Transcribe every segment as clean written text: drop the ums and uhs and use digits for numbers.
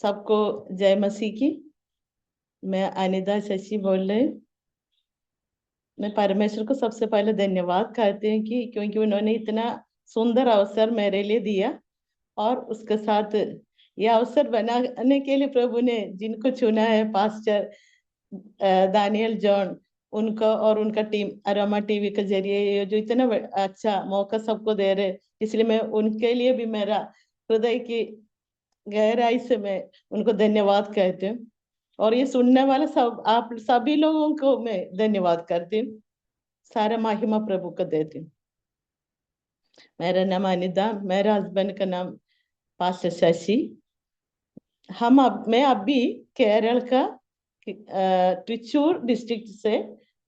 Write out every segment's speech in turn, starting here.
सबको जय मसीह की। मैं अनिता शशि बोल रही हूँ। मैं परमेश्वर को सबसे पहले धन्यवाद करती हूँ कि क्योंकि उन्होंने इतना सुंदर अवसर मेरे लिए दिया। और उसके साथ ये अवसर बनाने के लिए प्रभु ने जिनको चुना है, पास्टर दानियल जॉन, उनका और उनका टीम अरोमा टीवी के जरिए ये जो इतना अच्छा मौका सबको दे रहे, इसलिए मैं उनके लिए भी मेरा हृदय की गहराई से मैं उनको धन्यवाद कहती हूँ। और ये सुनने वाले सब आप सभी लोगों को मैं धन्यवाद करती हूँ। सारा महिमा प्रभु को देती हूँ। मेरा नाम अनिता, मेरे हस्बैंड का नाम पास्टर शशि। मैं अभी केरल का त्रिचूर डिस्ट्रिक्ट से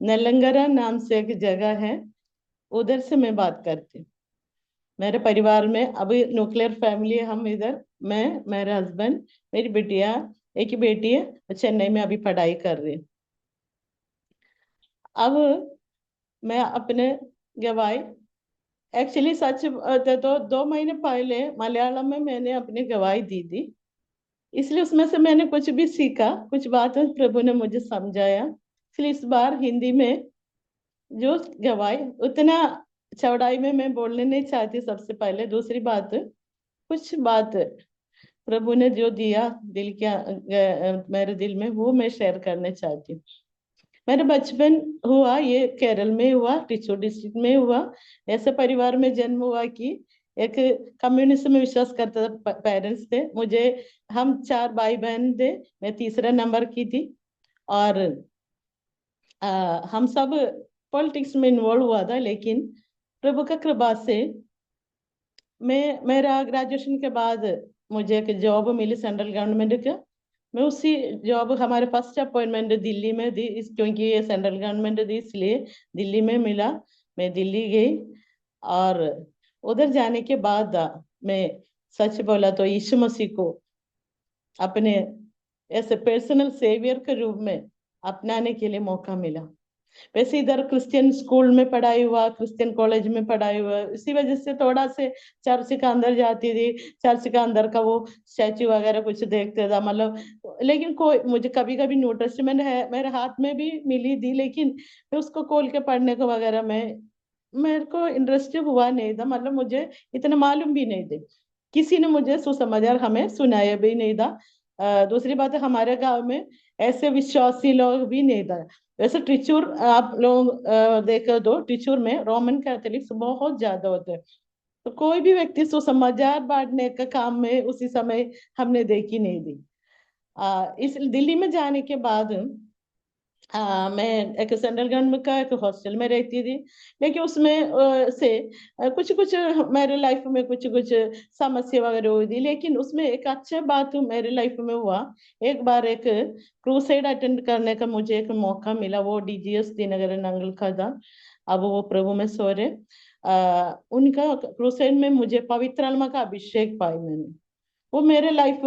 नेलंगरा नाम से एक जगह है, उधर से मैं बात करती हूँ। मेरे परिवार में अभी न्यूक्लियर फैमिली है। हम इधर, मैं, मेरे हस्बैंड, मेरी बिटिया, एक ही बेटी है, वो चेन्नई में अभी पढ़ाई कर रही है। अब मैं अपने गवाही, एक्चुअली सच तो 2 महीने पहले मलयालम में मैंने अपनी गवाही दी थी। इसलिए उसमें से मैंने कुछ भी सीखा, कुछ बातें प्रभु ने मुझे समझाया। इसलिए इस बार हिंदी में जो गवाही उतना चौड़ाई में मैं बोलने नहीं चाहती। सबसे पहले दूसरी बात, कुछ बात प्रभु ने जो दिया दिल के मेरे दिल में, वो मैं शेयर करने चाहती हूँ। मेरा बचपन हुआ ये केरल में हुआ, टिचू डिस्ट्रिक्ट में हुआ। ऐसे परिवार में जन्म हुआ कि एक कम्युनिज्म में विश्वास करता था। पेरेंट्स थे मुझे, हम 4 भाई बहन थे, मैं तीसरा नंबर की थी। और हम सब पॉलिटिक्स में इन्वॉल्व हुआ था, लेकिन प्रभु का कृपा से मेरा ग्रेजुएशन के बाद मुझे एक जॉब मिली सेंट्रल गवर्नमेंट का। मैं उसी जॉब, हमारे फर्स्ट अपॉइंटमेंट दिल्ली में दी, क्योंकि ये सेंट्रल गवर्नमेंट दी, इसलिए दिल्ली में मिला। मैं दिल्ली गई और उधर जाने के बाद मैं सच बोला तो यीशु मसीह को अपने ऐसे पर्सनल सेवियर के रूप में अपनाने के लिए मौका मिला। वैसे इधर क्रिश्चियन स्कूल में पढ़ाई हुआ, क्रिश्चियन कॉलेज में पढ़ाई हुआ, इसी वजह से थोड़ा से चर्च का अंदर जाती थी। चर्च का अंदर का वो स्टैचू वगैरह कुछ देखते था, मतलब। लेकिन कोई मुझे कभी कभी न्यू टेस्टामेंट है मेरे हाथ में भी मिली थी, लेकिन मैं उसको खोल के पढ़ने को वगैरह में मेरे को इंटरेस्ट हुआ नहीं था। मतलब मुझे इतना मालूम भी नहीं थे, किसी ने मुझे सुसमाचार हमें सुनाया भी नहीं था। दूसरी बात है, हमारे गांव में ऐसे विश्वासी लोग भी नहीं था। वैसे टिचूर आप लोग देखो तो टिचूर में रोमन कैथोलिक्स बहुत ज्यादा होते हैं। तो कोई भी व्यक्ति सुसमाचार बांटने का काम में उसी समय हमने देखी नहीं दी। इस दिल्ली में जाने के बाद मैं एक सेंट्रल गवर्नमेंट का एक हॉस्टल में रहती थी। लेकिन उसमें से कुछ कुछ मेरे लाइफ में कुछ कुछ समस्या वगैरह हुई थी, लेकिन उसमें एक अच्छा बात मेरे लाइफ में हुआ। एक बार एक क्रूसेड अटेंड करने का मुझे एक मौका मिला। वो डीजीएस दीनगर नंगल का था। अब वो प्रभु में सो रहे। उनका क्रूसेड में मुझे पवित्र आत्मा का अभिषेक पाई मैंने। वो मेरे लाइफ,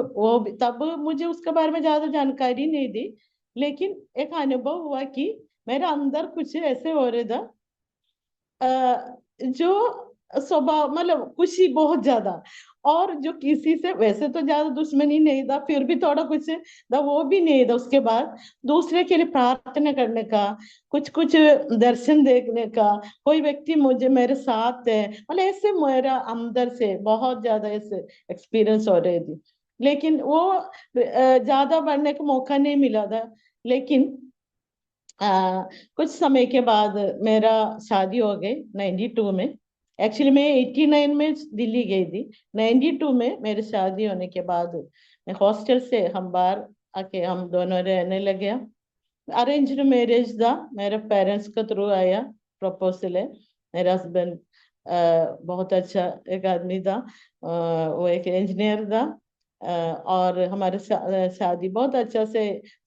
तब मुझे उसके बारे में ज्यादा जानकारी नहीं थी, लेकिन एक अनुभव हुआ कि मेरे अंदर कुछ ऐसे हो रहा था, जो स्वभाव, मतलब खुशी बहुत ज्यादा। और जो किसी से वैसे तो ज्यादा दुश्मनी नहीं था, फिर भी थोड़ा कुछ था, वो भी नहीं था। उसके बाद दूसरे के लिए प्रार्थना करने का, कुछ कुछ दर्शन देखने का, कोई व्यक्ति मुझे मेरे साथ है, मतलब ऐसे मेरा अंदर से बहुत ज्यादा ऐसे एक्सपीरियंस हो रहे थे। लेकिन वो ज्यादा बढ़ने का मौका नहीं मिला था। लेकिन कुछ समय के बाद मेरा शादी हो गई 92 में। एक्चुअली मैं 89 में दिल्ली गई थी। 92 में मेरी शादी होने के बाद मैं हॉस्टल से हम बाहर आके हम दोनों रहने लगे। अरेंज्ड मैरिज था, मेरे पेरेंट्स के थ्रू आया, प्रपोजल है। मेरा हस्बैंड बहुत अच्छा एक आदमी था। वो एक इंजीनियर था। और हमारे शादी बहुत अच्छा से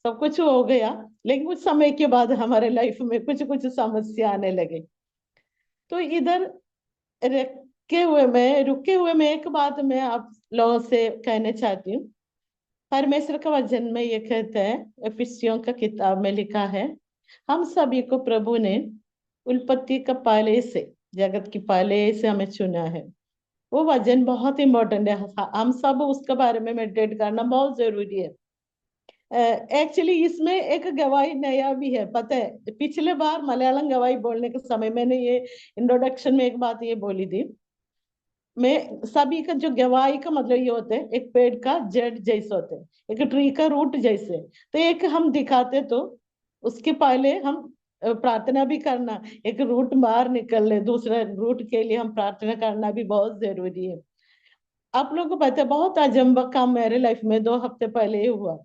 सब कुछ हो गया। लेकिन कुछ समय के बाद हमारे लाइफ में कुछ कुछ समस्या आने लगे। तो इधर रुके हुए मैं एक बात मैं आप लोगों से कहना चाहती हूँ। परमेश्वर का वचन में ये कहता है, इफिसियों का किताब में लिखा है, हम सभी को प्रभु ने उत्पत्ति का पहले से, जगत की पहले से हमें चुना है। वो वजन बहुत इंपॉर्टेंट है, हम सब उसके बारे में मेडिटेट करना बहुत जरूरी है। एक्चुअली इसमें एक गवाही नया भी है, पता है, पिछले बार मलयालम गवाही बोलने के समय मैंने ये इंट्रोडक्शन में एक बात ये बोली थी, मैं सभी का जो गवाही का मतलब ये होता है, एक पेड़ का जड़ जैसे होते हैं, एक ट्री का रूट जैसे। तो एक हम दिखाते तो उसके पहले हम प्रार्थना भी करना, एक रूट बाहर निकल ले, दूसरे रूट के लिए हम प्रार्थना करना भी बहुत जरूरी है। आप लोगों को पता है, बहुत अजंबा काम मेरे लाइफ में 2 हफ्ते पहले ही हुआ।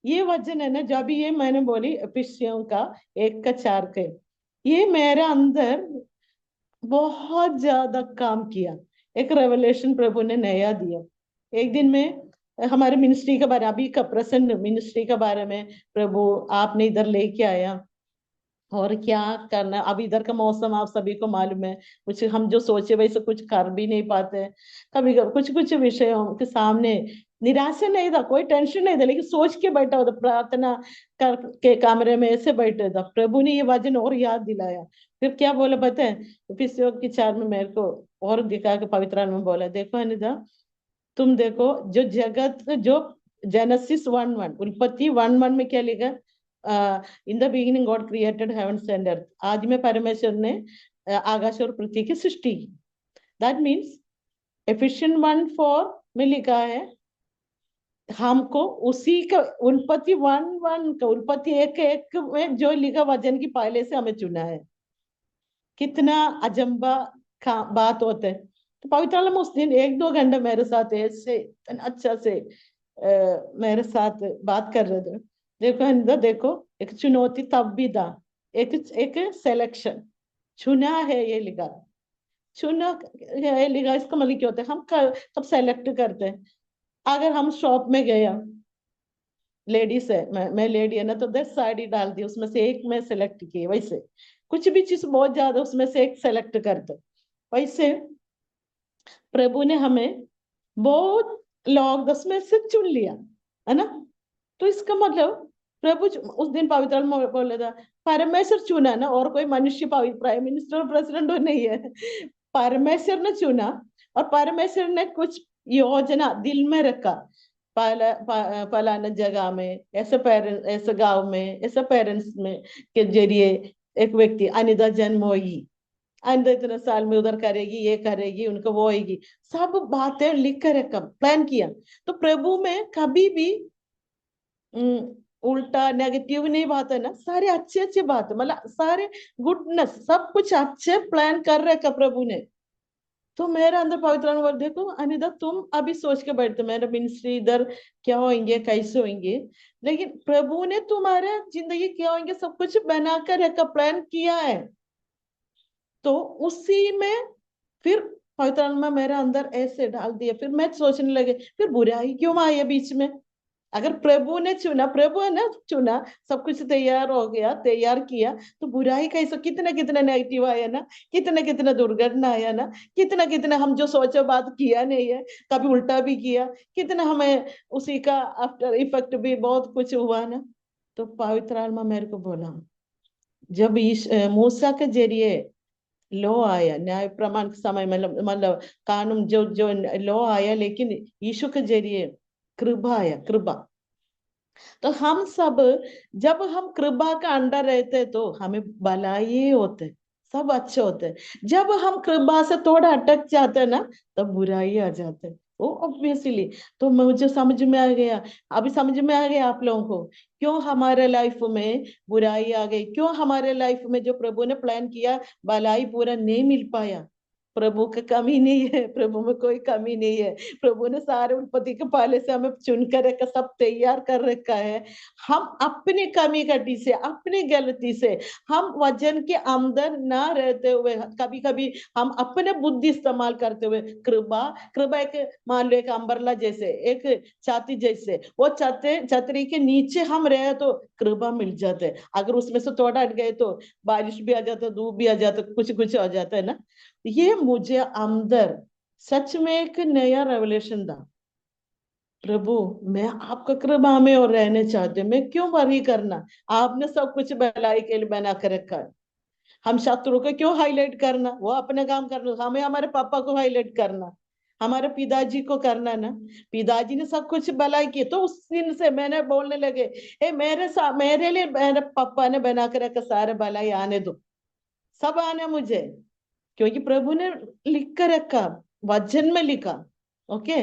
ये वजन है ना, जब ये मैंने बोली एफिशियों का 1 का 4 के, ये मेरे अंदर बहुत ज्यादा काम किया। एक रेवलेशन प्रभु ने नया दिया। एक दिन में हमारे मिनिस्ट्री के बारे, अभी का प्रेजेंट मिनिस्ट्री के बारे में प्रभु आपने इधर लेके आया, और क्या करना। अब इधर का मौसम आप सभी को मालूम है, कुछ हम जो सोचे वैसे कुछ कर भी नहीं पाते। कभी कभी कुछ कुछ विषयों के सामने निराशा नहीं था, कोई टेंशन नहीं था, लेकिन सोच के बैठा होता, प्रार्थना कर के कमरे में ऐसे बैठे था। प्रभु ने ये वचन और याद दिलाया। फिर क्या बोला पता है, एफिसियों की 4 में मेरे को और दिखा के पवित्र आत्मा में बोला, देखो अनिता, तुम देखो जो जगत जो जेनेसिस 1:1, उत्पत्ति 1:1 में क्या लिखा, in the beginning God created heavens and earth, आज में परमेश्वर ने आकाश और पृथ्वी की सृष्टि की। दैट मीन्स एफिशिएंट 1:4 में लिखा है, हमको उसी का उत्पत्ति 1:1 का, उत्पत्ति 1:1 में जो लिखा वचन की पहले से हमें चुना है। कितना अजंबा का बात होता है। तो पवित्र आत्मा उस दिन 1-2 घंटे मेरे साथ ऐसे अच्छा से मेरे साथ बात कर रहे थे। देखो अंदर देखो, एक चुनौती तब भी था, एक एक सिलेक्शन, चुना है ये लिखा, चुना है लिखा, इसका मतलब क्या होता है, हम कब सेलेक्ट करते हैं। अगर हम शॉप में गए, लेडीज है, मैं लेडी है ना, तो 10 साड़ी डाल दी, उसमें से एक मैं सेलेक्ट की, वैसे कुछ भी चीज बहुत ज्यादा उसमें से एक सेलेक्ट करते, वैसे प्रभु ने हमें बहुत लोग 10 में से चुन लिया, है ना। तो इसका मतलब प्रभु उस दिन पवित्र आत्मा बोल रहा था, परमेश्वर चुना ना, और कोई मनुष्य प्राइम मिनिस्टर और प्रेसिडेंट नहीं है, परमेश्वर ने चुना। और परमेश्वर ने कुछ योजना दिल में रखा, फलाना जगह में, ऐसे पेरेंट्स, ऐसे गांव में, ऐसे पेरेंट्स में के जरिए एक व्यक्ति अनिता जन्म होगी, अनिता इतने साल में उधर करेगी, ये करेगी, उनको वो होगी, सब बातें लिख कर रखा, प्लान किया। तो प्रभु में कभी भी उल्टा नेगेटिव नहीं बात है ना, सारे अच्छे अच्छे बात है, मतलब सारे गुडनेस, सब कुछ अच्छे प्लान कर रखा प्रभु ने। तो मेरे अंदर पवित्र आत्मा बोल, देखो अनिता, तुम अभी सोच के बैठते मेरा मिनिस्ट्री इधर क्या होंगे, कैसे होंगे, लेकिन प्रभु ने तुम्हारे जिंदगी क्या होंगे सब कुछ बनाकर रखा, प्लान किया है। तो उसी में फिर पवित्र आत्मा मेरे अंदर ऐसे डाल दिया, फिर मैं सोचने लगे, फिर बुराई क्यों आया बीच में। अगर प्रभु ने चुना, प्रभु है ना चुना, सब कुछ तैयार हो गया, तैयार किया, तो बुराई कैसे, कितना कितना नेगेटिव आया ना, कितना कितना दुर्घटना आया ना, कितना कितना हम जो सोचा बात किया नहीं है, कभी उल्टा भी किया, कितना हमें उसी का आफ्टर इफेक्ट भी बहुत कुछ हुआ ना। तो पवित्र आत्मा मेरे को बोला, जब मूसा के जरिए लॉ आया, न्याय प्रमाण के समय, मतलब कानून जो जो लॉ आया, लेकिन यीशु के जरिए कृपा आया, कृपा। तो हम सब जब हम कृपा का अंडर रहते तो हमें भलाई होते, सब अच्छे होते। जब हम कृपा से थोड़ा अटक जाते हैं ना, तब बुराई आ जाते, वो ऑब्वियसली। तो मुझे समझ में आ गया, अभी समझ में आ गया आप लोगों को, क्यों हमारे लाइफ में बुराई आ गई, क्यों हमारे लाइफ में जो प्रभु ने प्लान किया भलाई पूरा नहीं मिल पाया। प्रभु का कमी नहीं है, प्रभु में कोई कमी नहीं है। प्रभु ने सारे उत्पत्ति के पहले से हमें चुन कर रखा, सब तैयार कर रखा है। हम अपनी कमी कटी से, अपनी गलती से, हम वजन के अंदर ना रहते हुए, कभी कभी हम अपने बुद्धि इस्तेमाल करते हुए, कृपा, कृपा एक मान लो एक अम्बरला जैसे, एक छाती जैसे, वो छतरी के नीचे हम रहे तो कृपा मिल जाते, अगर उसमें से थोड़ा हट गए तो बारिश भी आ जाता, धूप भी आ जाता, कुछ कुछ आ जाता है ना। ये मुझे अंदर सच में एक नया रेवलेशन था, प्रभु मैं आपका कृपा में और रहने चाहते हूँ, मैं क्यों वरी करना, आपने सब कुछ भलाई के लिए बना कर रखा है। हम शत्रु को क्यों हाईलाइट करना, वो अपने काम करना, हमें हमारे पापा को हाईलाइट करना। हमारे पिताजी को करना ना, पिताजी ने सब कुछ भलाई की, तो उस दिन से मैंने बोलने लगे, मेरे लिए मेरे पापा ने बना कर रखा सारे भलाई आने दो, सब आने मुझे, क्योंकि प्रभु ने लिख कर रखा, वचन में लिखा। ओके,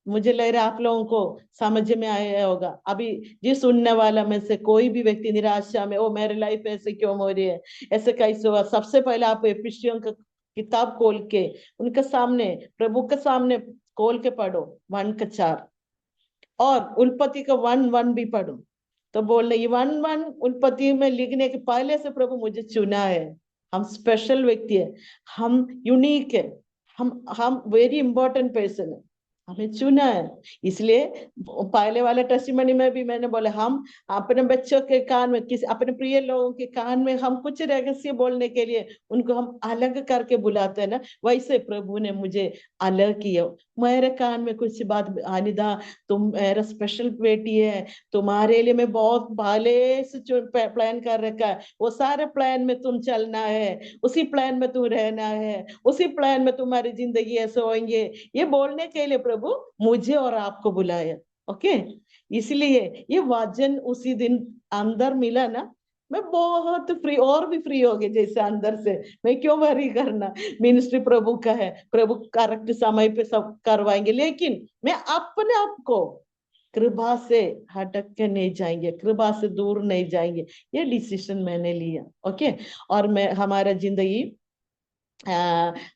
मुझे लग रहा है आप लोगों को समझ में आया होगा। अभी जिस सुनने वाला में से कोई भी व्यक्ति निराशा में, ओ मेरी लाइफ ऐसे क्यों हो रही है, ऐसे कैसे हुआ, सबसे पहले आप एफिसियों का किताब खोल के उनके सामने, प्रभु के सामने खोल के पढ़ो 1 का 4, और उल्पत्ति का 1:1 भी पढ़ो। तो बोल रहे 1:1 उल्पत्ति में लिखने के पहले से प्रभु मुझे चुना है। हम स्पेशल व्यक्ति है, हम यूनिक है, हम वेरी इंपॉर्टेंट पर्सन है, हमें चुना है। इसलिए पहले वाले टेस्टिमनी में भी मैंने बोला, हम अपने बच्चों के कान में, किसी अपने प्रिय लोगों के कान में हम कुछ रहस्य बोलने के लिए उनको हम अलग करके बुलाते हैं ना, वैसे प्रभु ने मुझे अलग किया। मेरे कान में कुछ बात, अनिदा तुम मेरा स्पेशल बेटी है, तुम्हारे लिए मैं बहुत पहले से प्लान कर रखा है, वो सारे प्लान में तुम चलना है, उसी प्लान में तुम रहना है, उसी प्लान में तुम्हारी जिंदगी ऐसे होंगे, ये बोलने के लिए प्रभु मुझे और आपको बुलाया। ओके, इसलिए ये वचन उसी दिन अंदर मिला ना, मैं बहुत फ्री, और भी फ्री हो गई जैसे अंदर से। मैं क्यों वरी करना, मिनिस्ट्री प्रभु का है, प्रभु करेक्ट समय पे सब करवाएंगे, लेकिन मैं अपने आप को कृपा से हटक के नहीं जाएंगे, कृपा से दूर नहीं जाएंगे, ये डिसीजन मैंने लिया। ओके, और मैं हमारा जिंदगी,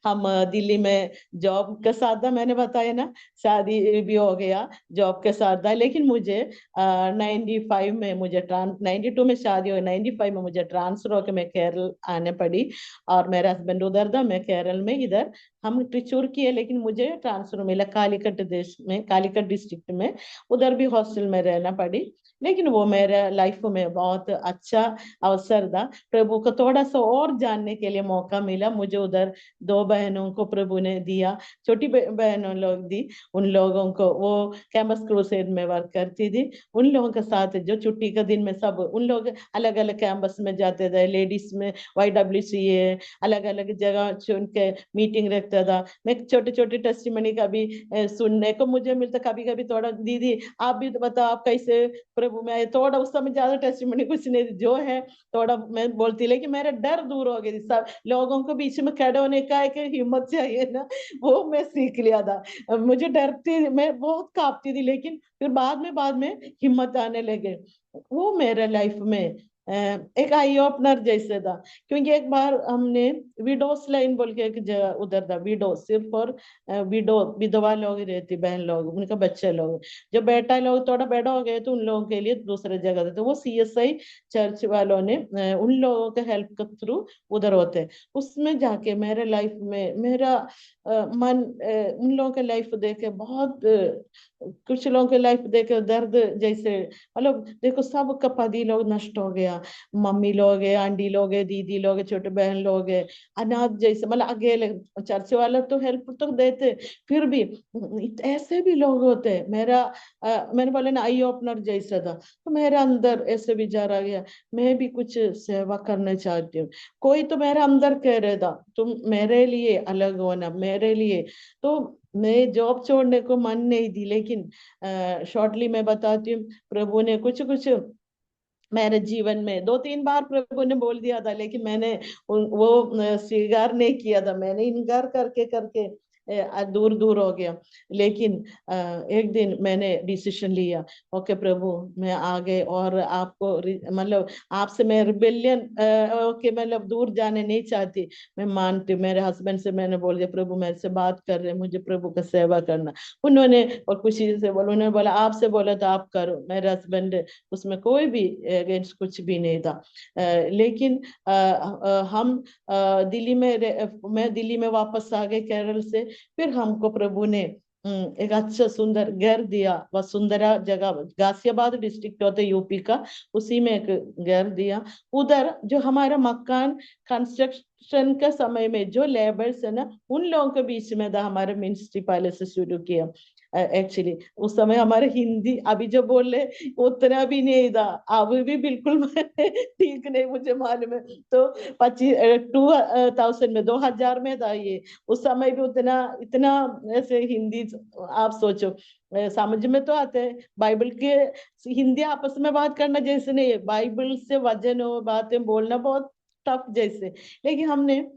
हम दिल्ली में जॉब के साथ था, मैंने बताया ना, शादी भी हो गया, जॉब के साथ था, लेकिन मुझे 95 में मुझे 92 में शादी हुई, 95 में मुझे ट्रांसफर होकर मैं केरल आने पड़ी, और मेरा हस्बैंड उधर था, मैं केरल में, इधर हम त्रिचूर की है, लेकिन मुझे ट्रांसफर मिला कालीकट देश में, कालीकट डिस्ट्रिक्ट में, उधर भी हॉस्टल में रहना पड़ी। लेकिन वो मेरे लाइफ में बहुत अच्छा अवसर था, प्रभु को थोड़ा सा और जानने के लिए मौका मिला मुझे। उधर 2 बहनों को प्रभु ने दिया, छोटी बहनों लोग दी, उन लोगों को, वो कैंपस क्रूसेड में वर्क करती थी, उन लोगों के साथ जो छुट्टी के दिन में सब उन लोग अलग अलग कैंपस में जाते थे, लेडीज में YWCA अलग अलग जगह चुन के मीटिंग रखता था। मैं छोटे छोटे टेस्टिमनी का भी सुनने को मुझे मिलता, कभी कभी थोड़ा, दीदी आप भी बताओ आप कैसे प्रभु में आए, थोड़ा उस समय ज्यादा टेस्टिमनी कुछ नहीं जो है थोड़ा मैं बोलती, लेकिन मेरा डर दूर हो गया, सब लोगों को बीच में खड़े होने का एक हिम्मत चाहिए ना, वो मैं सीख लिया था। मुझे डरती, मैं बहुत कांपती थी, लेकिन फिर बाद में हिम्मत आने लगे। वो मेरे लाइफ में एक आई ओपनर जैसे था, क्योंकि एक बार हमने विडोस लाइन बोल के एक जगह उधर था, विडो सिर्फ और विडो विधवा लोग रहती, बहन लोग, उनका बच्चे लोग, जो बेटा लोग थोड़ा बड़ा हो गए तो उन लोगों के लिए दूसरे जगह थे, तो वो CSI चर्च वालों ने उन लोगों के हेल्प के थ्रू उधर होते, उसमें जाके मेरे लाइफ में मेरा मन, उन लोगों के लाइफ देखे बहुत कुछ लोगों के लाइफ देखे दर्द जैसे, मतलब देखो सबका पति लोग नष्ट हो गया, मम्मी लोग है, आंटी लोग है, दीदी लोग है, छोटे बहन लोग है, अनाथ जैसे, मतलब अकेले, चर्च वाले तो हेल्प तो देते, फिर भी ऐसे भी लोग होते। मैंने बोला ना आई ओपनर जैसा था, तो मेरे अंदर ऐसे विचार आ गया, मैं भी कुछ सेवा करना चाहती हूँ। कोई तो मेरे अंदर कह रहा था तुम मेरे लिए अलग होना, मेरे लिए, तो मैं जॉब छोड़ने को मन नहीं थी, लेकिन शॉर्टली मैं बताती हूँ, प्रभु ने कुछ कुछ मेरे जीवन में 2-3 बार प्रभु ने बोल दिया था, लेकिन मैंने वो स्वीकार नहीं किया था, मैंने इनकार करके करके दूर दूर हो गया। लेकिन एक दिन मैंने डिसीजन लिया, ओके प्रभु मैं आगे, और आपको मतलब आपसे मैं रिबेलियन, ओके मतलब दूर जाने नहीं चाहती, मैं मानती हूँ। मेरे हस्बैंड से मैंने बोल दिया, प्रभु मेरे से बात कर रहे, मुझे प्रभु का सेवा करना। उन्होंने, और खुशी से बोला, उन्होंने बोला आपसे बोला तो आप करो। मेरे हस्बैंड, उसमें कोई भी अगेंस्ट कुछ भी नहीं था। लेकिन हम दिल्ली में मैं दिल्ली में वापस आ गए केरल से, फिर हमको प्रभु ने एक अच्छा सुंदर घर दिया, वसुंधरा जगह, गाजियाबाद डिस्ट्रिक्ट होता है यूपी का, उसी में एक घर दिया। उधर जो हमारा मकान कंस्ट्रक्शन के समय में जो लेबर्स है ना, उन लोगों के बीच में था हमारे मिनिस्ट्री पहले से शुरू किया। एक्चुअली उस समय हमारे हिंदी अभी जो बोल रहे उतना भी नहीं था, अब भी बिल्कुल ठीक नहीं मुझे मालूम है। तो 2000 में 2000 में था ये, उस समय भी उतना इतना ऐसे हिंदी आप सोचो समझ में तो आते हैं बाइबल के। हिंदी आपस में बात करना जैसे नहीं है, बाइबल से वजन हो बातें बोलना बहुत टफ जैसे। लेकिन हमने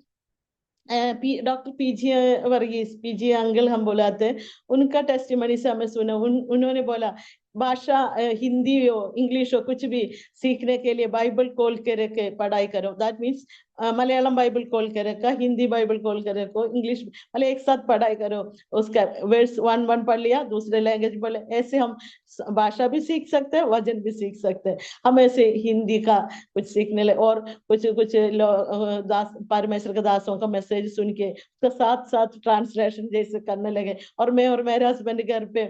doctor PG Varghese, PG uncle हम बुलाते हैं, उनका टेस्टिमनी से हमें सुना। उन्होंने बोला भाषा हिंदी हो इंग्लिश हो कुछ भी सीखने के लिए बाइबल खोल के रखे पढ़ाई करो। दैट मीन्स मलयालम बाइबल खोल के रखा, हिंदी बाइबल खोल के रखो, इंग्लिश मतलब एक साथ पढ़ाई करो। उसका वर्ड्स वन वन पढ़ लिया, दूसरे लैंग्वेज बोले, ऐसे हम भाषा भी सीख सकते हैं, वजन भी सीख सकते हैं। हम ऐसे हिंदी का कुछ सीखने लगे और कुछ कुछ दास परमेश्वर के दासों का मैसेज सुन के उसका साथ साथ ट्रांसलेशन जैसे करने लगे। और मैं और मेरे हस्बैंड घर पे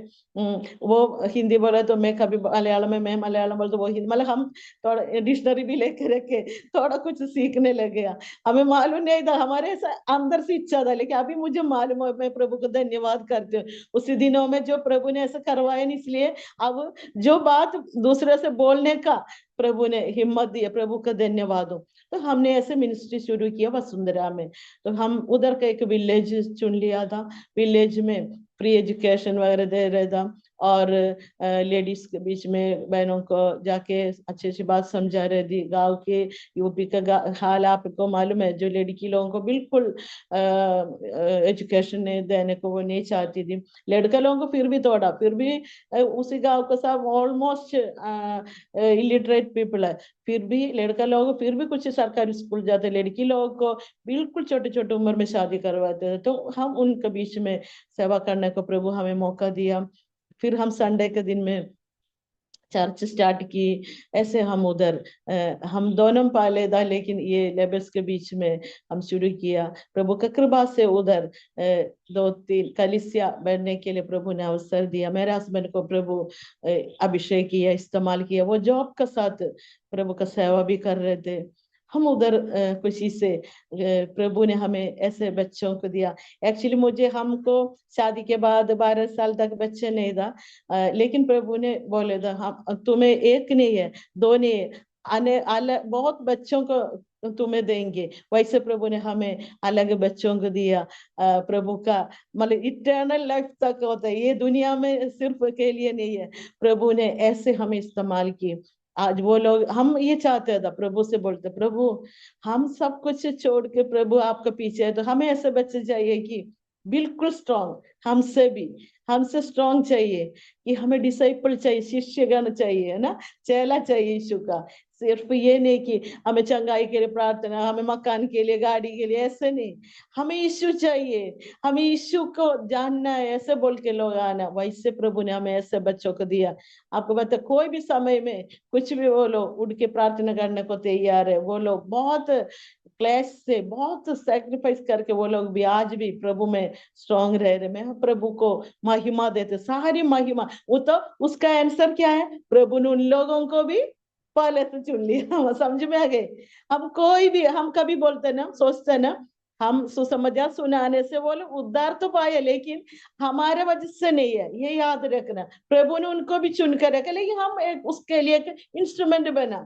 वो हिंदी बोले तो मैं कभी मलयालम में, मैं मलयालम बोले तो वो हिंदी, मतलब हम थोड़ा डिक्शनरी भी लेके रखे, थोड़ा कुछ सीखने लगे। हमें मालूम नहीं था, हमारे अंदर से इच्छा था, लेकिन अभी मुझे मालूम है। मैं प्रभु को धन्यवाद करती हूँ उसी दिनों में जो प्रभु ने ऐसा करवाया नहीं, इसलिए अब जो बात दूसरे से बोलने का प्रभु ने हिम्मत दी, प्रभु का धन्यवाद हो। तो हमने ऐसे मिनिस्ट्री शुरू किया वसुंधरा में। तो हम उधर का एक विलेज चुन लिया था, विलेज में फ्री एजुकेशन वगैरह दे रहे था, और लेडीज के बीच में बहनों को जाके अच्छी अच्छी बात समझा रहे थी। गांव के यूपी का हाल आपको मालूम है, जो लड़की लोगों को बिल्कुल एजुकेशन देने को वो नहीं चाहती थी। लड़का लोगों को फिर भी थोड़ा, फिर भी उसी गांव का सब ऑलमोस्ट इलिटरेट पीपल है, फिर भी लड़का लोगों को फिर भी कुछ सरकारी स्कूल जाते, लड़की लोगों को बिल्कुल छोटे छोटे उम्र में शादी करवाते थे। तो हम उनके बीच में सेवा करने को प्रभु हमें मौका दिया। फिर हम संडे के दिन में चर्च स्टार्ट की। ऐसे हम उधर हम दोनों पाले था, लेकिन ये लेबर्स के बीच में हम शुरू किया। प्रभु का कृपा से उधर 2-3 कलीसिया बढ़ने के लिए प्रभु ने अवसर दिया। मेरे हस्बैंड को प्रभु अभिषेक किया, इस्तेमाल किया, वो जॉब का साथ प्रभु का सेवा भी कर रहे थे। हम उधर खुशी से प्रभु ने हमें ऐसे बच्चों को दिया। एक्चुअली मुझे हमको शादी के बाद 12 साल तक बच्चे नहीं था, लेकिन प्रभु ने बोले था हम तुम्हें एक नहीं है, दो नहीं है, आने अलग बहुत बच्चों को तुम्हें देंगे। वैसे प्रभु ने हमें अलग बच्चों को दिया। प्रभु का मतलब इटर्नल लाइफ तक होता है, ये दुनिया में सिर्फ के लिए नहीं है। प्रभु ने ऐसे हमें इस्तेमाल किए। आज वो लोग, हम ये चाहते थे, प्रभु से बोलते प्रभु हम सब कुछ छोड़ के प्रभु आपके पीछे है, तो हमें ऐसे बच्चे चाहिए कि बिल्कुल स्ट्रांग, हमसे स्ट्रांग चाहिए, कि हमें डिसाइपल चाहिए, शिष्यगण चाहिए, है ना, चेला चाहिए यीशु का। सिर्फ ये नहीं कि हमें चंगाई के लिए प्रार्थना, हमें मकान के लिए, गाड़ी के लिए, ऐसे नहीं, हमें यीशु चाहिए, हमें यीशु को जानना है, ऐसे बोल के लोग आना। वैसे प्रभु ने हमें ऐसे बच्चों को दिया। आपको पता कोई भी समय में कुछ भी वो लोग उठ के प्रार्थना करने को तैयार है। वो लोग बहुत क्लेश से, बहुत सैक्रिफाइस करके वो लोग भी आज भी प्रभु में स्ट्रांग रह रहे। मैं प्रभु को महिमा देते, सारी महिमा। वो तो उसका आंसर क्या है, प्रभु ने उन लोगों को भी पहले से चुन लिया। समझ में आ गए। हम कोई भी, हम कभी बोलते ना, सोचते ना हम सुसमाचार सुनाने से वो लोग उद्धार तो पाए, लेकिन हमारे वजह से नहीं है, ये याद रखना। प्रभु ने उनको भी चुन कर रखा, लेकिन हम एक उसके लिए एक इंस्ट्रूमेंट बना,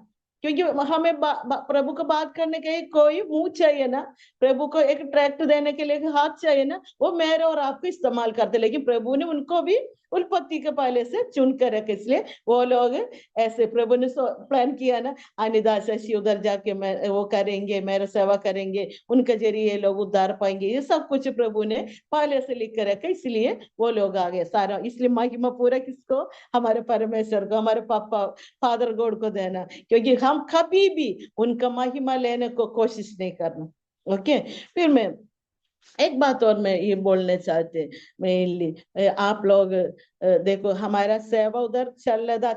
क्योंकि हमें प्रभु को बात करने के लिए कोई मुंह चाहिए ना, प्रभु को एक ट्रैक्ट देने के लिए एक हाथ चाहिए ना। वो मेरे और आपको इस्तेमाल करते, लेकिन प्रभु ने उनको भी उत्पत्ति के पहले से चुन कर रखे, इसलिए वो लोग ऐसे प्रभु ने प्लान किया ना, अनिदा शशि उधर जाके मैं वो करेंगे, मेरा सेवा करेंगे, उनके जरिए लोग उद्धार पाएंगे। ये सब कुछ प्रभु ने पहले से लिख कर रखा, इसलिए वो लोग आ गए सारा। इसलिए महिमा पूरा किसको, हमारे परमेश्वर को, हमारे पापा फादर गॉड को देना, क्योंकि हम कभी भी उनका महिमा लेने को कोशिश नहीं करना। ओके। फिर मैं एक बात और मैं ये बोलने चाहते मेनली, आप लोग देखो हमारा सेवा उधर चल रहा था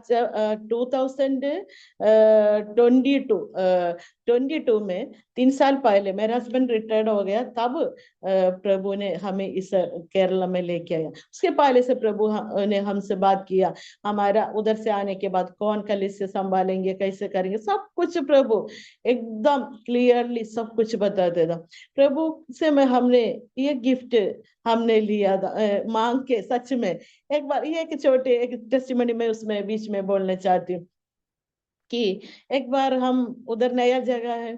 2022 में, 3 साल पहले मेरा हस्बैंड रिटायर्ड हो गया, तब प्रभु ने हमें इस केरला में लेके आया। उसके पहले से प्रभु ने हमसे बात किया, हमारा उधर से आने के बाद कौन कलीसिया संभालेंगे, कैसे करेंगे, सब कुछ प्रभु एकदम क्लियरली सब कुछ बता देता। प्रभु से मैं हमने ये गिफ्ट हमने लिया था, मांग के सच में। एक बार ये एक छोटे एक टेस्टिमनी में उसमें बीच में बोलना चाहती हूँ कि एक बार हम उधर नया जगह है,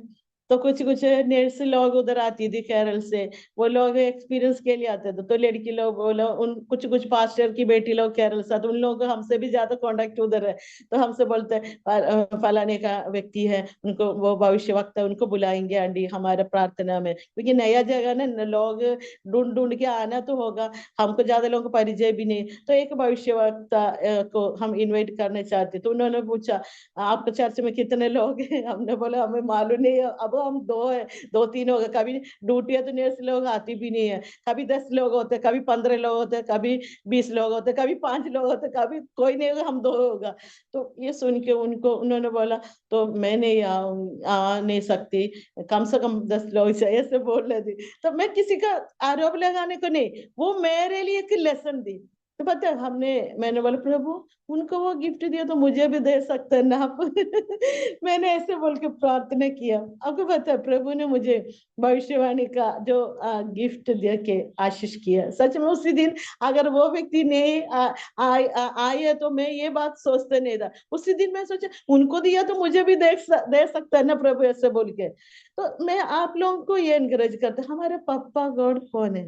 तो कुछ कुछ नर्स लोग उधर आती थी केरल से। वो लोग एक्सपीरियंस के लिए आते थे, तो लड़की लोग बोलो उन कुछ कुछ पास्टर की बेटी लोग केरल से, तो उन लोगों को हमसे भी ज्यादा कांटेक्ट उधर है। तो हमसे बोलते हैं फलाने का व्यक्ति है, उनको वो भविष्य वक्ता है, उनको बुलाएंगे आंटी हमारे प्रार्थना में, क्योंकि नया जगह ना लोग ढूंढ ढूंढ के आना तो होगा, हमको ज्यादा लोगों को परिचय भी नहीं। तो एक भविष्य वक्ता को हम इनवाइट करने चाहते, तो उन्होंने पूछा आपके चर्च में कितने लोग हैं? हमने बोला हमें मालूम नहीं है, अब हम दो है, दो तीन हो गए। कभी ड्यूटी है तो नर्स लोग आती भी नहीं है, कभी 10 लोग होते, कभी 15 लोग होते, कभी 20 लोग होते, कभी 5 लोग होते, कभी कोई नहीं होगा, हम दो होगा। तो ये सुन के उनको उन्होंने बोला तो मैं नहीं आ नहीं सकती, कम से कम 10 लोग चाहिए, ऐसे बोल रही थी। तो मैं किसी का आरोप लगाने को नहीं, वो मेरे लिए एक लेसन दी। तो पता है हमने, मैंने बोला प्रभु उनको वो गिफ्ट दिया तो मुझे भी दे सकते हैं ना आप? मैंने ऐसे बोल के प्रार्थना किया। आपको पता है प्रभु ने मुझे भविष्यवाणी का जो गिफ्ट दे के आशीष किया। सच में उसी दिन अगर वो व्यक्ति नहीं आए तो मैं ये बात सोचते नहीं था। उसी दिन मैं सोचा उनको दिया तो मुझे भी दे सकता है ना प्रभु, ऐसे बोल के। तो मैं आप लोगों को ये एनकरेज करता, हमारे पापा गॉड कौन है?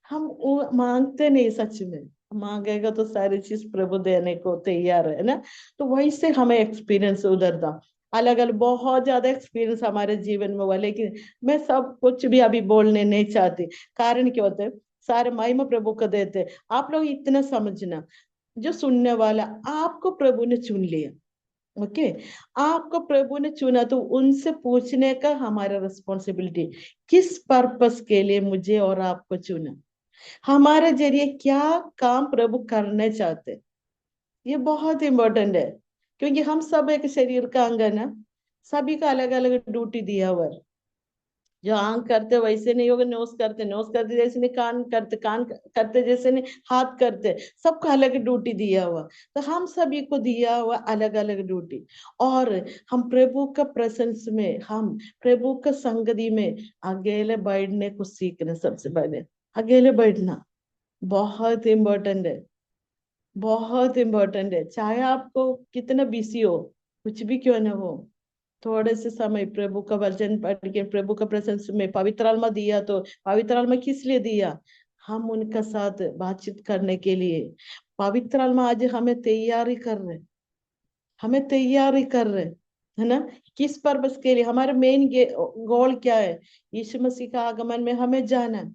हम वो मांगते नहीं, सच में मांगेगा तो सारी चीज प्रभु देने को तैयार है ना। तो वही से हमें एक्सपीरियंस उधर था, अलग अलग बहुत ज्यादा एक्सपीरियंस हमारे जीवन में हुआ। लेकिन मैं सब कुछ भी अभी बोलने नहीं चाहती, कारण क्या होते सारे महिमा प्रभु को देते। आप लोग इतना समझना, जो सुनने वाला आपको प्रभु ने चुन लिया, ओके, आपको प्रभु ने चुना, तो उनसे पूछने का हमारा रिस्पॉन्सिबिलिटी, किस पर्पस के लिए मुझे और आपको चुना, हमारे जरिए क्या काम प्रभु करने चाहते। ये बहुत इंपॉर्टेंट है, क्योंकि हम सब एक शरीर का अंग है ना, सभी का अलग अलग ड्यूटी दिया हुआ है। जो आंख करते वैसे नहीं होगा, नोस करते नोस करते जैसे नहीं, कान करते कान करते जैसे नहीं, हाथ करते, सबको अलग ड्यूटी दिया हुआ। तो हम सभी को दिया हुआ अलग अलग ड्यूटी। और हम प्रभु का प्रेजेंस में, हम प्रभु का संगति में अकेले बैठने को सीखना, सबसे पहले अकेले बैठना बहुत इम्पोर्टेंट है, बहुत इम्पोर्टेंट है। चाहे आपको कितना बिजी हो, कुछ भी क्यों ना हो, थोड़े से समय प्रभु का वचन पढ़ के प्रभु का प्रेजेंस में, पवित्र आत्मा दिया तो पवित्र आत्मा किस लिए दिया? हम उनका साथ बातचीत करने के लिए। पवित्र आत्मा आज हमें तैयारी कर रहे, हमें तैयारी कर रहे, है ना? किस पर्पस के लिए? हमारा मेन गोल क्या है? यीशु मसीह का आगमन में हमें जाना,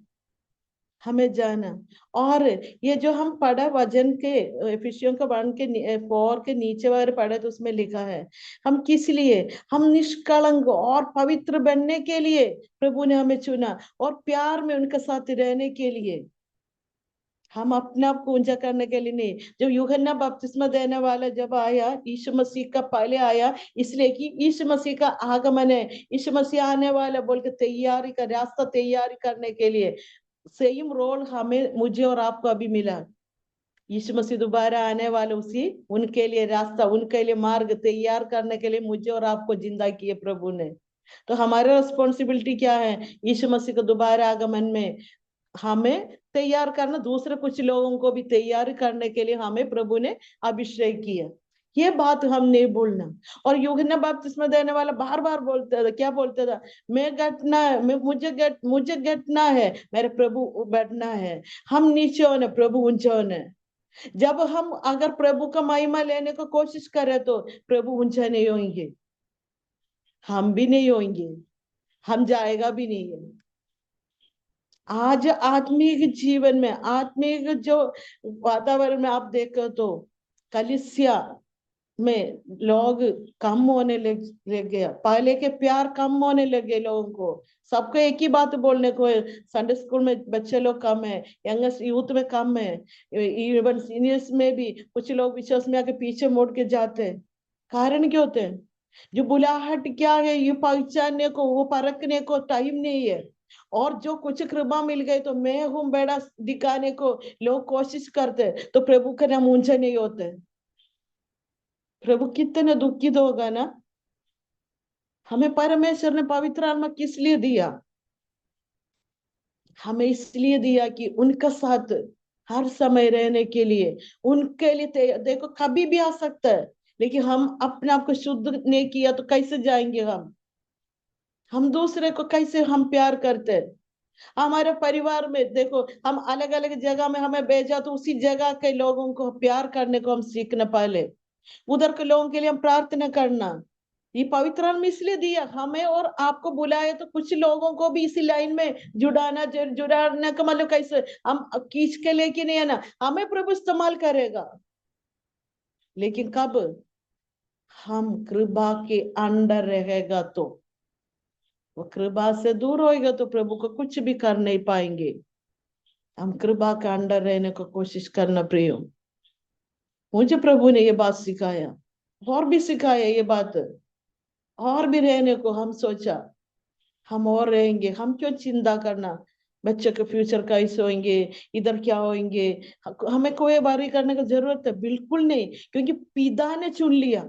हमें जाना। और ये जो हम पढ़ा वचन के, एफिसियों का 1 के 4 के नीचे वाले पढ़े, तो उसमें लिखा है हम किस लिए, हम निष्कलंक और पवित्र बनने के लिए प्रभु ने हमें चुना, और प्यार में उनके साथ रहने के लिए। हम अपने आप को ऊंचा करने के लिए नहीं। जब यूहन्ना बपतिस्मा देने वाला जब आया, यीशु मसीह का पहले आया, इसलिए कि यीशु मसीह का आगमन है, यीशु मसीह आने वाला बोल के तैयारी कर, रास्ता तैयारी करने के लिए सेम रोल हमें, मुझे और आपको अभी मिला। यीशु मसीह दोबारा आने वाले, उसी उनके लिए रास्ता, उनके लिए मार्ग तैयार करने के लिए मुझे और आपको जिंदा किए प्रभु ने। तो हमारा रिस्पॉन्सिबिलिटी क्या है? यीशु मसीह को दोबारा आगमन में हमें तैयार करना, दूसरे कुछ लोगों को भी तैयार करने के लिए हमें प्रभु ने अभिषेक किया। ये बात हम नहीं भूलना। और यूहन्ना बपतिस्मा देने वाला बार बार बोलता था, क्या बोलता था? मैं घटना है, मुझे घटना है, मेरे प्रभु बैठना है। हम नीचे होने, प्रभु ऊंचे होने। जब हम अगर प्रभु का महिमा लेने की कोशिश करें तो प्रभु ऊंचा नहीं होंगे, हम भी नहीं होंगे, हम जाएगा भी नहीं है। आज आत्मिक जीवन में, आत्मिक जो वातावरण में आप देखो तो कलिसिया में लोग कम होने लग गया, पहले के प्यार कम होने लगे लोगों को। सबको एक ही बात बोलने को है, संडे स्कूल में बच्चे लोग कम है, यंगस्ट यूथ में कम है, इवन सीनियर्स में भी कुछ लोग विश्वास में आके पीछे मुड़ के जाते हैं। कारण क्या होते हैं? जो बुलाहट क्या है, ये पहचानने को, वो परखने को टाइम नहीं है। और जो कुछ कृपा मिल गई तो मैं हूं बेड़ा दिखाने को लोग कोशिश करते, तो प्रभु के नाम ऊंचे नहीं होते। प्रभु कितने दुखित होगा ना। हमें परमेश्वर ने पवित्र आत्मा किस लिए दिया? हमें इसलिए दिया कि उनका साथ हर समय रहने के लिए, उनके लिए देखो कभी भी आ सकता है, लेकिन हम अपने आप को शुद्ध नहीं किया तो कैसे जाएंगे हम दूसरे को कैसे हम प्यार करते हैं। हमारे परिवार में देखो, हम अलग अलग जगह में हमें भेजा तो उसी जगह के लोगों को प्यार करने को हम सीखना, पहले उधर के लोगों के लिए हम प्रार्थना करना। ये पवित्र आत्मा इसलिए दिया हमें और आपको बुलाया, तो कुछ लोगों को भी इसी लाइन में जुड़ाने का मतलब कैसे, हम खींच के लेके नहीं है ना, हमें प्रभु इस्तेमाल करेगा। लेकिन कब हम कृपा के अंडर रहेगा, तो वो कृपा से दूर होएगा तो प्रभु को कुछ भी कर नहीं पाएंगे। हम कृपा के अंडर रहने को कोशिश करना प्रियो। मुझे प्रभु ने ये बात सिखाया, और भी सिखाया ये बात, और भी रहने को हम सोचा हम और रहेंगे, हम क्यों चिंता करना बच्चे के फ्यूचर कैसे होंगे, इधर क्या होंगे। हमें कोई बारी करने की जरूरत है बिल्कुल नहीं, क्योंकि पिता ने चुन लिया,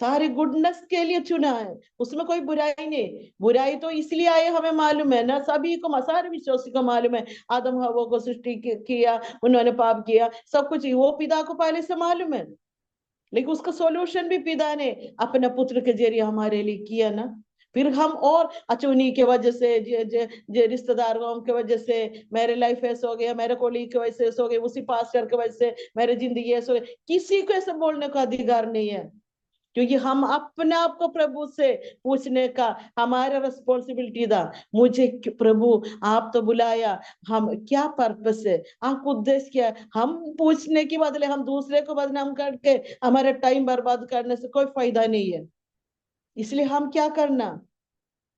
सारे गुडनेस के लिए चुना है, उसमें कोई बुराई नहीं। बुराई तो इसलिए आए हमें मालूम है ना, सभी को, सारे विश्वासी को मालूम है, आदम हवा को सृष्टि किया, उन्होंने पाप किया, सब कुछ वो पिता को पहले से मालूम है। लेकिन उसका सॉल्यूशन भी पिता ने अपने पुत्र के जरिए हमारे लिए किया ना। फिर हम और अच्छा उन्हीं के वजह से, जे रिश्तेदारों के वजह से मेरे लाइफ ऐसा हो गया, मेरे कोलीग की वजह से ऐसा हो गया, उसी पास्टर की वजह से मेरी जिंदगी ऐसा हो गई, किसी को ऐसा बोलने का अधिकार नहीं है। क्योंकि हम अपने आप को प्रभु से पूछने का हमारा रिस्पॉन्सिबिलिटी था। मुझे प्रभु आप तो बुलाया, हम क्या पर्पस है, आपका उद्देश्य क्या है, हम पूछने के बदले हम दूसरे को बदनाम करके हमारा टाइम बर्बाद करने से कोई फायदा नहीं है। इसलिए हम क्या करना,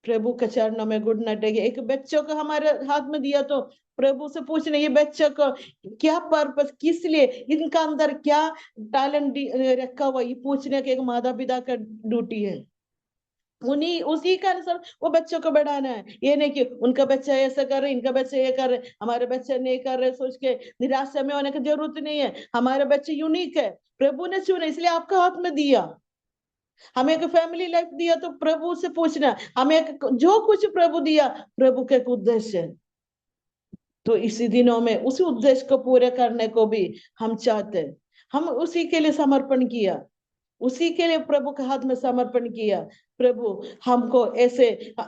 प्रभु के चरणों में घुटना टेके। एक बच्चों को हमारे हाथ में दिया तो प्रभु से पूछने, ये बच्चों को क्या पर्पस, किस लिए, इनका अंदर क्या टैलेंट रखा हुआ, ये पूछने के एक माता पिता का ड्यूटी है। उन्हीं उसी का अनुसार वो बच्चों को बढ़ाना है। ये नहीं कि उनका बच्चा ऐसा कर रहे, इनका बच्चा ये कर रहे, हमारे बच्चे नहीं कर रहे, सोच के निराशा में होने की जरूरत नहीं है। हमारे बच्चे यूनिक है, प्रभु ने चुने, इसलिए आपका हाथ में दिया। हमें एक फैमिली लाइफ दिया तो प्रभु से पूछना, हमें जो कुछ प्रभु दिया, प्रभु के एक उद्देश्य है। तो इसी दिनों में उसी उद्देश्य को पूरे करने को भी हम चाहते हैं। हम उसी के लिए समर्पण किया, उसी के लिए प्रभु के हाथ में समर्पण किया। प्रभु हमको ऐसे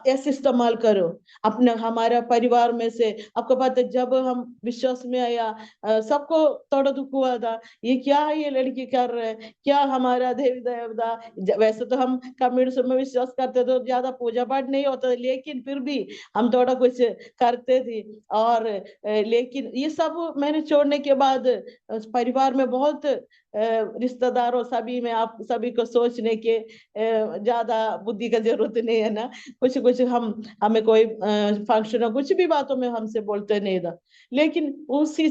ऐसे इस्तेमाल करो अपने हमारा परिवार में से। आपको पता है जब हम विश्वास में आया, सबको थोड़ा दुख हुआ था, ये क्या है, ये लड़की कर रहे हैं क्या, हमारा देवी देवता। वैसे तो हम कम्युनिस्ट में विश्वास करते तो ज्यादा पूजा पाठ नहीं होता, लेकिन फिर भी हम थोड़ा कुछ करते थे। और लेकिन ये सब मैंने छोड़ने के बाद परिवार में बहुत रिश्तेदारों सभी में, आप सभी को सोचने के ज्यादा बुद्धि का जरूरत नहीं है ना। कुछ कुछ हमें कोई फंक्शन हो, कुछ भी बातों में हमसे बोलते नहीं था, लेकिन उसी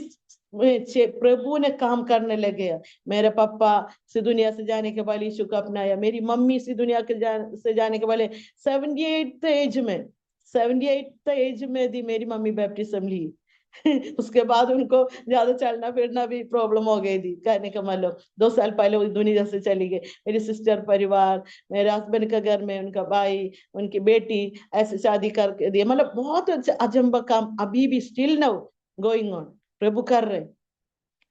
प्रभु ने काम करने लगे। मेरे पापा से दुनिया से जाने के बाद यीशु को अपनाया, मेरी मम्मी इसी दुनिया के से जाने के बाद 78 एज में, 78 एज में दी मेरी मम्मी बैप्टिज्म ली। उसके बाद उनको ज्यादा चलना फिरना भी प्रॉब्लम हो गई थी, कहने का मतलब 2 साल पहले वो दुनिया से चली गई। मेरी सिस्टर परिवार, मेरे हस्बैंड का घर में उनका भाई, उनकी बेटी ऐसे शादी करके दिए, मतलब बहुत अच्छा अजंबा काम अभी भी स्टिल नाउ गोइंग ऑन, प्रभु कर रहे।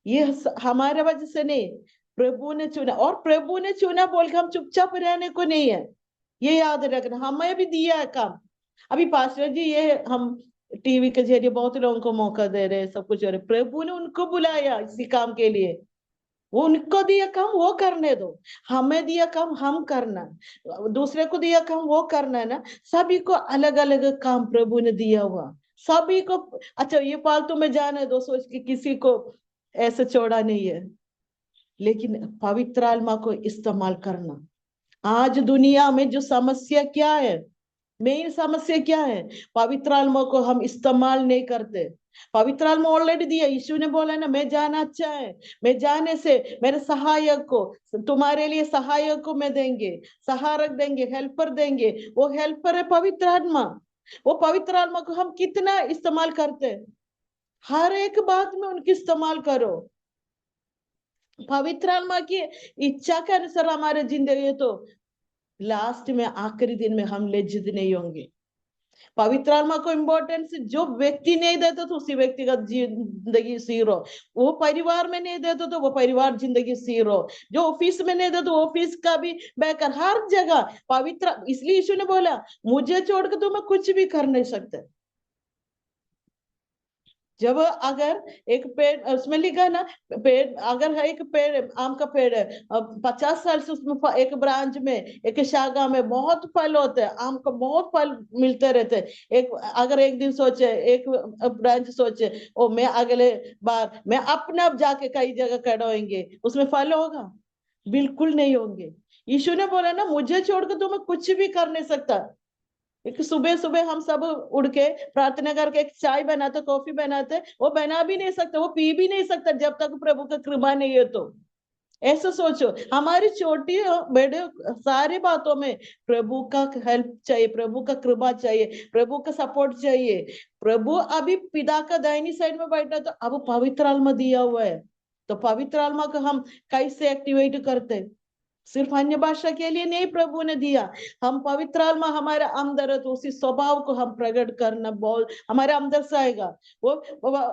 ये हमारे वजह से नहीं, प्रभु ने चुना, और प्रभु ने चुना बोल के हम चुपचाप रहने को नहीं है, ये याद रखना। हमें भी दिया है काम। अभी पास्टर जी ये हम टीवी के जरिए बहुत लोगों को मौका दे रहे हैं, सब कुछ हो रहे, प्रभु ने उनको बुलाया इसी काम के लिए। वो उनको दिया काम वो करने दो, हमें दिया काम हम करना, दूसरे को दिया काम वो करना है ना। सभी को अलग अलग काम प्रभु ने दिया हुआ, सभी को। अच्छा ये फालतू में जाने दो सोच के किसी को ऐसे छोड़ा नहीं है, लेकिन पवित्र आत्मा को इस्तेमाल करना। आज दुनिया में जो समस्या क्या है, मेन समस्या क्या है, पवित्र आत्मा को हम इस्तेमाल नहीं करते। पवित्र आत्मा ऑलरेडी दिया, यीशु ने बोला ना, मैं जाना अच्छा है, मैं जाने से मेरे सहायक को, तुम्हारे लिए सहायक को मैं देंगे, सहायक देंगे, हेल्पर देंगे। वो हेल्पर है पवित्र आत्मा। वो पवित्र आत्मा को हम कितना इस्तेमाल करते हैं, हर एक बात में उनकी इस्तेमाल करो। पवित्र आत्मा की इच्छा के अनुसार हमारे जिंदगी, तो लास्ट में आखिरी दिन में हम लज्जित नहीं होंगे। पवित्र आत्मा को इम्पोर्टेंस जो व्यक्ति नहीं देता तो उसी व्यक्तिगत जिंदगी सीरो, वो परिवार में नहीं देता तो वो परिवार जिंदगी सीरो, जो ऑफिस में नहीं देता तो ऑफिस का भी बेकार, हर जगह पवित्र। इसलिए यीशु ने बोला मुझे छोड़कर तुम्हें कुछ भी कर नहीं सकते। जब अगर एक पेड़, उसमें लिखा ना, पेड़ अगर है, एक पेड़ आम का पेड़ है, 50 साल से उसमें एक ब्रांच में, एक शाखा में बहुत फल होते हैं, आम का बहुत फल मिलते रहते हैं। एक अगर एक दिन सोचे, एक ब्रांच सोचे ओ मैं अगले बार मैं अपना जाके कई जगह खड़ा होंगे, उसमें फल होगा? बिल्कुल नहीं होंगे। यीशु ने बोला ना मुझे छोड़कर तुम्हें कुछ भी कर नहीं सकता। एक सुबह सुबह हम सब उड़ के प्रार्थना करके एक चाय बनाते, कॉफी बनाते, वो बना भी नहीं सकते, वो पी भी नहीं सकता जब तक प्रभु का कृपा नहीं है। तो ऐसा सोचो, हमारी छोटी बड़े सारी बातों में प्रभु का हेल्प चाहिए, प्रभु का कृपा चाहिए, प्रभु का सपोर्ट चाहिए। प्रभु अभी पिता का दाहिनी साइड में बैठा तो अब पवित्र आत्मा दिया हुआ है, तो पवित्र आत्मा को हम कैसे एक्टिवेट करते? सिर्फ अन्य भाषा के लिए नहीं प्रभु ने दिया, हम पवित्र आत्मा हमारे अंदर है तो उसी स्वभाव को हम प्रकट करना बहुत हमारे अंदर से आएगा। वो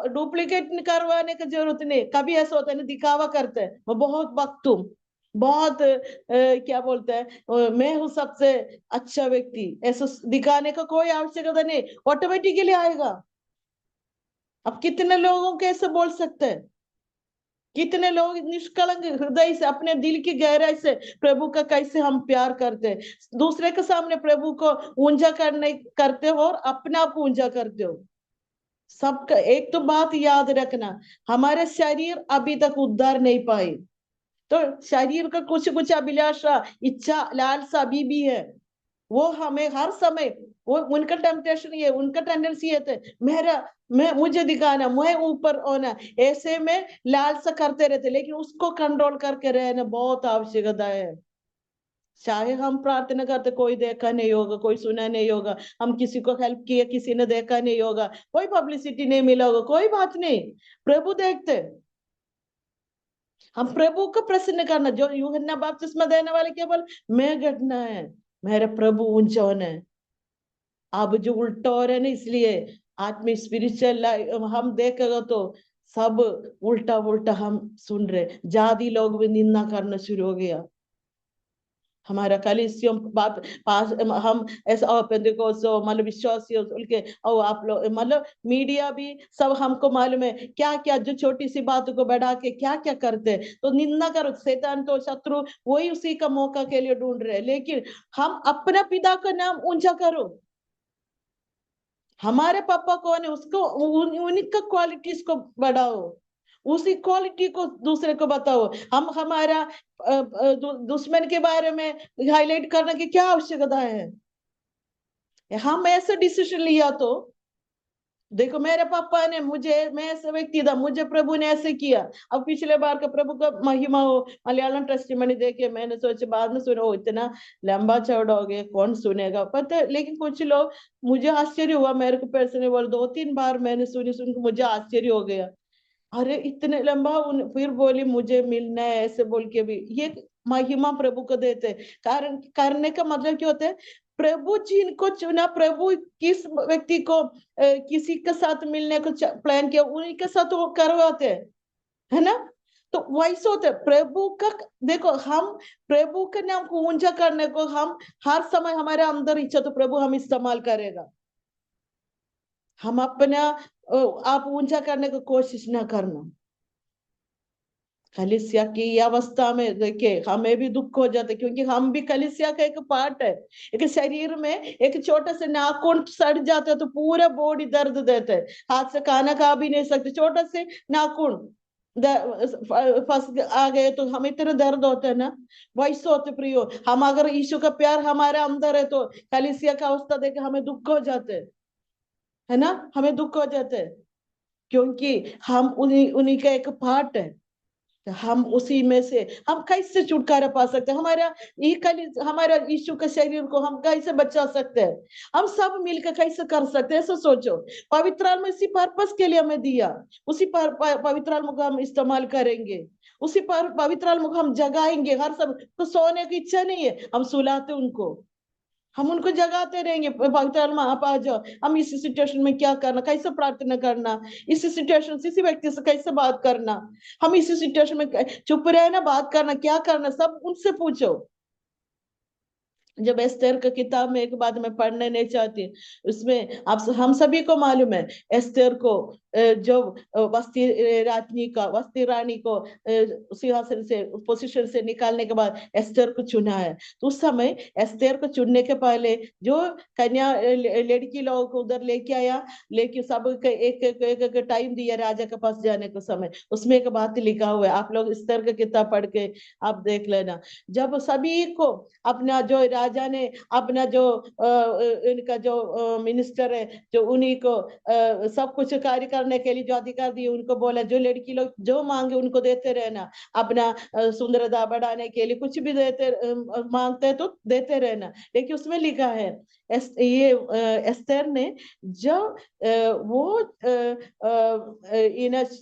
डुप्लीकेट करवाने की जरूरत नहीं। कभी ऐसा होता है ना, दिखावा करते हैं, मैं बहुत वक्त हूँ, बहुत क्या बोलते हैं, मैं हूँ सबसे अच्छा व्यक्ति, ऐसा दिखाने का कोई आवश्यकता नहीं, ऑटोमेटिकली आएगा। अब कितने लोगों को ऐसे बोल सकते हैं? कितने लोग निष्कलंक हृदय से, अपने दिल की गहराई से प्रभु का कैसे हम प्यार करते हैं, दूसरे के सामने प्रभु को ऊंचा करते हो और अपने आप ऊंचा करते हो। सबका एक तो बात याद रखना, हमारे शरीर अभी तक उद्धार नहीं पाए, तो शरीर का कुछ कुछ अभिलाषा, इच्छा, लालसा अभी भी है। वो हमें हर समय, वो उनका टेम्पटेशन ये, उनका टेंडेंसी ये थे, मैं मुझे दिखाना, मैं ऊपर होना, ऐसे में लालसा करते रहते। लेकिन उसको कंट्रोल करके रहना बहुत आवश्यकता है। चाहे हम प्रार्थना करते, कोई देखा नहीं होगा, कोई सुना नहीं होगा, हम किसी को हेल्प किया, किसी ने देखा नहीं होगा, कोई पब्लिसिटी नहीं मिला होगा, कोई बात नहीं, प्रभु देखते। हम प्रभु को प्रसन्न करना, जो यूहन्ना बपतिस्मा देने वाले केवल मैं घटना है, मेरे प्रभु ऊंचा होना है। अब जो उल्टा हो रहा है ना, इसलिए आत्मिक स्पिरिचुअल हम देखेगा तो सब उल्टा उल्टा हम सुन रहे, जाति लोग भी निंदा करना शुरू हो गया। हमारा कलीसियम बाप पास हम ऐसा पेंटेकोस्टल मतलब विश्वासी उनके और आप लोग मतलब मीडिया भी सब हमको मालूम है क्या क्या, जो छोटी सी बात को बढ़ा के क्या क्या करते, तो निंदा करो, शैतान तो शत्रु वही उसी का मौका के लिए ढूंढ रहे। लेकिन हम अपना पिता का नाम ऊंचा करो, हमारे पापा कौन है उसको उनका क्वालिटीज को बढ़ाओ, उसी क्वालिटी को दूसरे को बताओ। हम हमारा दुश्मन के बारे में हाईलाइट करने की क्या आवश्यकता है? हम ऐसा डिसीजन लिया तो देखो, मेरे पापा ने मुझे, मैं ऐसा व्यक्ति था, मुझे प्रभु ने ऐसे किया। अब पिछले बार का प्रभु का महिमा हो, मलयालम टेस्टिमनी देखे, मैंने सोचा बाद में सुनो, इतना लंबा चौड़ा हो गया कौन सुनेगा, पता। लेकिन कुछ लोग, मुझे आश्चर्य हुआ, मेरे को पर्सनली बोल 2-3 बार मैंने सुन के मुझे आश्चर्य हो गया, अरे इतने लंबा। फिर बोली मुझे मिलना है, ऐसे बोल के भी ये महिमा प्रभु को देते। कारण करने का मतलब क्या होता है? प्रभु जिनको चुना, प्रभु किस व्यक्ति को किसी के साथ मिलने को प्लान किया, उन्हीं के साथ वो करवाते हैं, है ना? तो वैसे होते प्रभु का। देखो, हम प्रभु के नाम को ऊंचा करने को हम हर समय हमारे अंदर इच्छा तो प्रभु हम इस्तेमाल करेगा। हम अपना आप ऊंचा करने की कोशिश ना करना। कलिसिया की अवस्था में देखिए हमें भी दुख हो जाता है, क्योंकि हम भी कलिसिया का एक पार्ट है। एक शरीर में एक छोटा सा नाखून सड़ जाता है तो पूरा बॉडी दर्द देता है, हाथ से खाना खा भी नहीं सकते, छोटा से नाखून फंस आ गए तो हमें इतना दर्द होता है ना। वैसे होते प्रियो, हम अगर यीशु का प्यार हमारे अंदर है तो कलिसिया का अवस्था देख हमें दुख हो जाते है ना, हमें दुख हो जाते है, क्योंकि हम उन्हीं उन्हीं का एक पार्ट है। हम उसी में से हम कैसे छुटकारा पा सकते हैं? हमारा यीशु के शरीर को हम कैसे बचा सकते हैं? हम सब मिलकर कैसे कर सकते हैं? ऐसा सोचो। पवित्र आत्मा इसी पर्पस के लिए हमें दिया, उसी पवित्र आत्मा को हम इस्तेमाल करेंगे, उसी पर पवित्र आत्मा को हम जगाएंगे। हर सब तो सोने की इच्छा नहीं है, हम सुलाते उनको, हम उनको जगाते रहेंगे, पवित्र आत्मा आप आ जाओ, हम इस सिचुएशन में क्या करना, कैसे प्रार्थना करना, इस सिचुएशन से इसी व्यक्ति से कैसे बात करना, हम इस सिचुएशन में चुप रहना, बात करना, क्या करना, सब उनसे पूछो। जब एस्तेर का किताब में एक बात मैं पढ़ने नहीं चाहती, उसमें आप हम सभी को मालूम है एस्तेर को जो वस्ती रानी को सिंहासन से, पोजीशन से निकालने के बाद एस्तेर को चुना है। तो उस समय एस्तेर को चुनने के पहले जो कन्या लड़की लोगों को उधर लेके आया, लेके सब एक टाइम दिया राजा के पास जाने के समय। उसमें एक बात लिखा हुआ है, आप लोग एस्तेर का किताब पढ़ के आप देख लेना। जब सभी को अपना जो राजा ने अपना जो इनका जो मिनिस्टर है, जो उन्हीं को सब कुछ कार्य करने के लिए जो अधिकार दिए, उनको बोला जो लड़की लोग जो मांगे उनको देते रहना, अपना सुंदरता बढ़ाने के लिए कुछ भी देते मांगते तो देते रहना। लेकिन उसमें लिखा है ये एस्तेर ने जो वो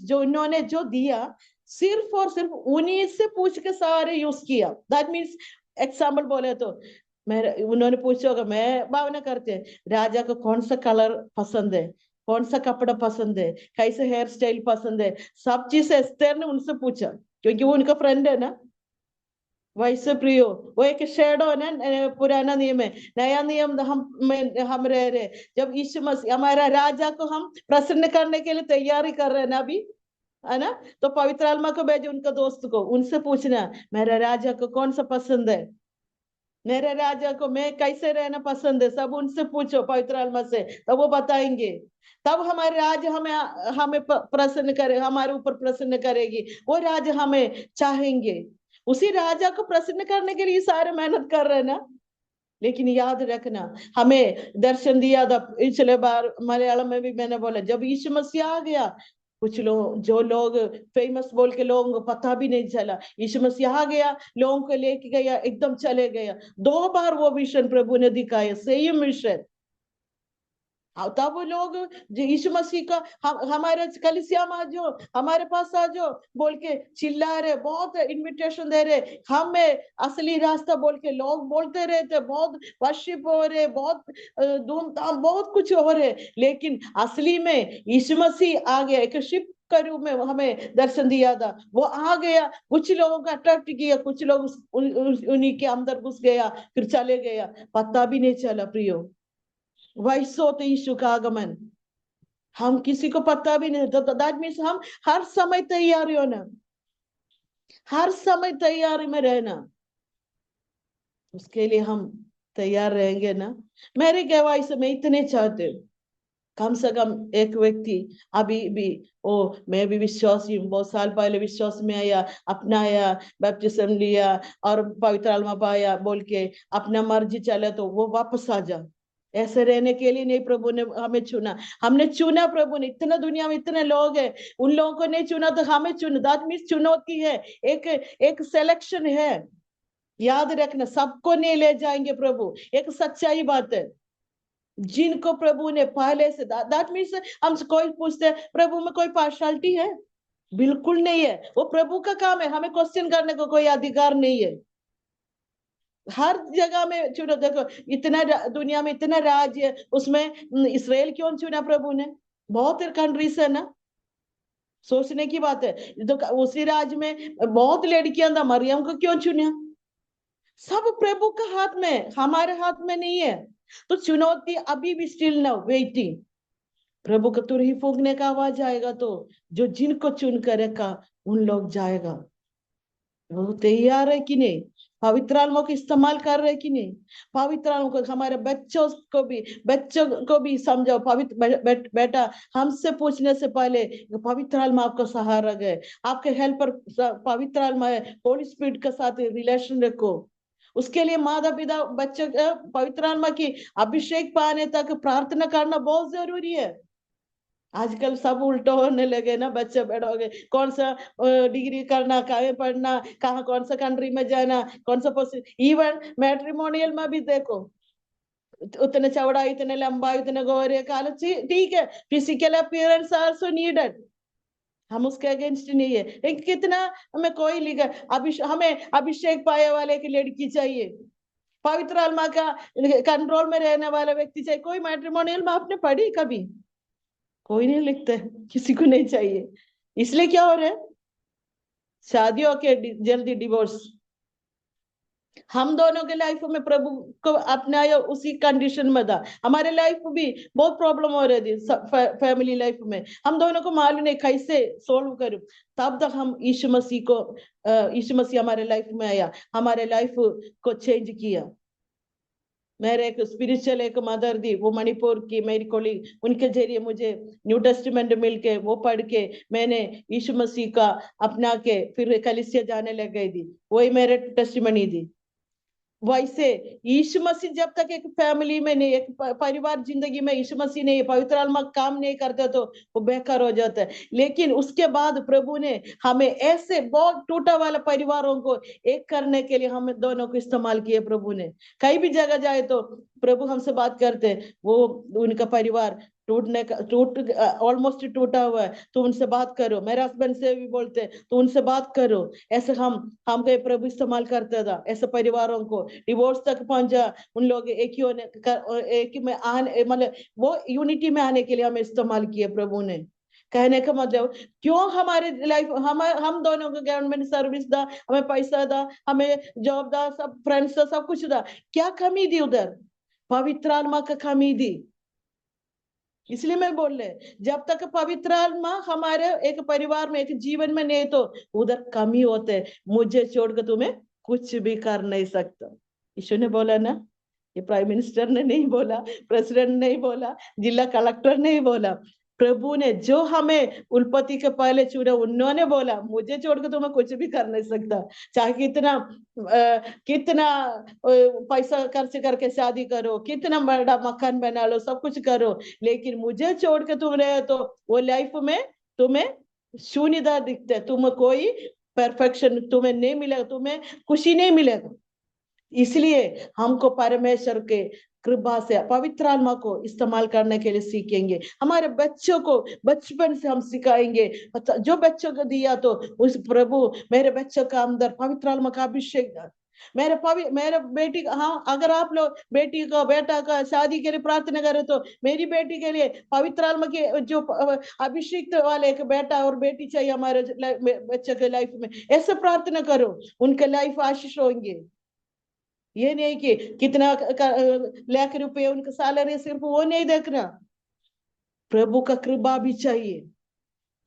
जो उन्होंने जो दिया सिर्फ और सिर्फ उन्हीं से पूछ के सारे यूज किया। दैट मीन्स एग्जाम्पल बोले तो उन्होंने पूछा होगा, मैं भावना करते हैं राजा को कौन सा कलर पसंद है, कौन सा कपड़ा पसंद है, कैसे हेयर स्टाइल पसंद है, सब चीज एस्तेर ने उनसे पूछा, क्योंकि वो उनका फ्रेंड है ना। वैसे प्रियो, वो एक शेडो है ना, पुराना नियम है, नया नियम हम रह रहे। जब यीशु मसीह हमारा राजा को हम प्रसन्न करने के लिए तैयारी कर रहे हैं ना अभी, है ना, तो पवित्र आत्मा को भेजो उनका दोस्त को, उनसे पूछना मेरा राजा को कौन सा पसंद है, मेरे राजा को मैं कैसे रहना पसंद है, सब उनसे पूछो पवित्र आत्मा से, तब वो बताएंगे। तब हमारे राज हमें हमें प्रसन्न करे, हमारे ऊपर प्रसन्न करेगी, वो राज हमें चाहेंगे। उसी राजा को प्रसन्न करने के लिए सारे मेहनत कर रहे हैं ना। लेकिन याद रखना, हमें दर्शन दिया था पिछले बार मलयालम में भी मैंने बोला, जब यीशु मसीह आ गया, कुछ लोग जो लोग फेमस बोल के लोगों को पता भी नहीं चला, यीशु मसीह आ गया, लोगों को लेके गया, एकदम चले गया। 2 बार वो मिशन प्रभु ने दिखाया, सेम मिशन। तब वो लोग यीशु मसीह का हमारे कलीसिया में आ जाओ, हमारे पास आ जाओ बोल के चिल्ला रहे, बहुत इनविटेशन दे रहे, हमें असली रास्ता बोल के लोग बोलते रहते, बहुत वर्शिप हो रहे, बहुत धूमधाम, बहुत कुछ हो रहे। लेकिन असली में यीशु मसीह आ गया, एक शिप के रूप में हमें दर्शन दिया था, वो आ गया, कुछ लोगों को अट्रैक्ट किया, कुछ लोग उन्हीं के अंदर घुस गया, फिर चले गया, पता भी नहीं चला प्रियो। वैसे होते यीशु का आगमन, हम किसी को पता भी नहीं, तो दैट मीन्स हम हर समय तैयारी होना, हर समय तैयारी में रहना, उसके लिए हम तैयार रहेंगे ना। मेरे गवाही से मैं इतने चाहते हूँ, कम से कम एक व्यक्ति अभी भी, ओ मैं भी विश्वासी हूँ, बहुत साल पहले विश्वास में आया, अपनाया, बैप्टिज्म लिया और पवित्र आत्मा पाया बोल के अपना मर्जी चले, तो वो वापस आ जा। ऐसे रहने के लिए नहीं प्रभु ने हमें चुना, हमने चुना, प्रभु ने, इतना दुनिया में इतने लोग हैं, उन लोगों को नहीं चुना तो हमें चुना। दैट मीन्स चुनौती है, एक एक सिलेक्शन है। याद रखना, सबको नहीं ले जाएंगे प्रभु, एक सच्चाई बात है। जिनको प्रभु ने पहले से, दैट मीन्स हमसे कोई पूछते हैं प्रभु में कोई पार्शलिटी है, बिल्कुल नहीं है, वो प्रभु का काम है, हमें क्वेश्चन करने को कोई अधिकार नहीं है। हर जगह में चुनो, देखो इतना दुनिया में इतना राज्य है, उसमें इसराइल क्यों चुना प्रभु ने, बहुत कंट्रीज है ना, सोचने की बात है। तो उसी राज्य में बहुत लड़कियां था, मरियम को क्यों चुना, सब प्रभु का हाथ में, हमारे हाथ में नहीं है। तो चुनौती अभी भी स्टिल ना वेटिंग, प्रभु का तुरही फूंकने का आवाज आएगा तो जो जिनको चुन करेगा उन लोग जाएगा। वो तैयार है कि नहीं, पवित्र आत्मा को इस्तेमाल कर रहे कि नहीं, पवित्र आत्मा को हमारे बच्चों को भी समझाओ, पवित्र बेटा हमसे पूछने से पहले पवित्र आत्मा आपका सहारा है, आपके हेल्पर पवित्र आत्मा है, होली स्पिरिट के साथ रिलेशन रखो। उसके लिए माता पिता बच्चों पवित्र आत्मा की अभिषेक पाने तक प्रार्थना करना बहुत जरूरी है। आजकल सब उल्टा होने लगे ना, बच्चे बड़े हो गए, कौन सा डिग्री करना, कहाँ पढ़ना, कहाँ कौन सा कंट्री में जाना, कौन सा इवन मैट्रिमोनियल में भी देखो, उतने चौड़ा, इतने लंबा, इतने गोरे काले, ठीक है, फिजिकल अपीयरेंस आल्सो नीडेड, हम उसके अगेंस्ट नहीं है, लेकिन कितना हमें कोई लिखा हमें अभिषेक पाए वाले की लड़की चाहिए, पवित्र आत्मा का कंट्रोल में रहने वाला व्यक्ति चाहिए। कोई मैट्रिमोनियल में आपने पढ़ी कभी? कोई नहीं लिखता है, किसी को नहीं चाहिए। इसलिए क्या हो रहा है, शादियों के जल्दी डिवोर्स। हम दोनों के लाइफ में प्रभु को अपनाया उसी कंडीशन में था। हमारे लाइफ में भी बहुत प्रॉब्लम हो रही थी फैमिली लाइफ में। हम दोनों को मालूम नहीं कैसे सोल्व करूं। तब तक हम यीशु मसीह हमारे लाइफ में आया, हमारे लाइफ को चेंज किया। मेरे एक स्पिरिचुअल एक मदर थी, वो मणिपुर की मेरी कोलीग, उनके जरिए मुझे न्यू टेस्टामेंट मिल के वो पढ़ के मैंने यीशु मसीह का अपना के फिर कलीसिया जाने लग गई थी। वही मेरे टेस्टिमनी थी। वैसे यीशु मसीह जब तक एक फैमिली में नहीं, एक परिवार जिंदगी में यीशु मसीह नहीं, पवित्र आत्मा काम नहीं करता तो वो बेकार हो जाता है। लेकिन उसके बाद प्रभु ने हमें ऐसे बहुत टूटा वाला परिवारों को एक करने के लिए हम दोनों को इस्तेमाल किए। प्रभु ने कहीं भी जगह जाए तो प्रभु हमसे बात करते, वो उनका परिवार ऑलमोस्ट टूटा हुआ है, तो उनसे बात करो। मेरे हस्बैंड से भी बोलते तो उनसे बात करो। ऐसे हम कहीं प्रभु इस्तेमाल करता था ऐसे परिवारों को, डिवोर्स तक पहुंचा। उन लोग एक ही होने एक में आने, मतलब वो यूनिटी में आने के लिए हमें इस्तेमाल किए प्रभु ने। कहने का मतलब क्यों हमारे लाइफ हम दोनों को गवर्नमेंट सर्विस था, हमें पैसा था, हमें जॉब था, सब फ्रेंड्स था, सब कुछ था। क्या कमी थी उधर? पवित्र आत्मा का कमी थी। इसलिए मैं बोल रहे, जब तक पवित्र आत्मा हमारे एक परिवार में एक जीवन में नहीं तो उधर कमी होते। मुझे छोड़कर तुम्हें कुछ भी कर नहीं सकता, यीशु ने बोला ना। ये प्राइम मिनिस्टर ने नहीं बोला, प्रेसिडेंट नहीं बोला, जिला कलेक्टर नहीं बोला, प्रभु ने जो हमें उल्पत्ति के पहले चुना उन्होंने बोला, मुझे छोड़कर तुम्हें कुछ भी कर नहीं सकता। चाहे कितना पैसा खर्च करके शादी करो, कितना बड़ा मकान बना लो, सब कुछ करो, लेकिन मुझे छोड़ के तुम रहे तो वो लाइफ में तुम्हें शून्यता दिखता है। तुम्हें कोई परफेक्शन तुम्हें नहीं मिलेगा, तुम्हें खुशी नहीं मिलेगा। इसलिए हमको परमेश्वर के कृपा से पवित्र आत्मा को इस्तेमाल करने के लिए सीखेंगे। हमारे बच्चों को बचपन से हम सिखाएंगे। जो बच्चों को दिया तो उस प्रभु मेरे बच्चों का अंदर पवित्र आत्मा का अभिषेक, मेरे बेटी, हाँ, अगर आप लोग बेटी को बेटा का शादी के लिए प्रार्थना करें तो मेरी बेटी के लिए पवित्र आत्मा के जो अभिषेक वाले एक बेटा और बेटी चाहिए हमारे बच्चे के लाइफ में, ऐसे प्रार्थना करो, उनके लाइफ आशीष होंगे। ये नहीं कि कितना लाख रुपए उनका सैलरी, सिर्फ वो नहीं देखना, प्रभु का कृपा भी चाहिए।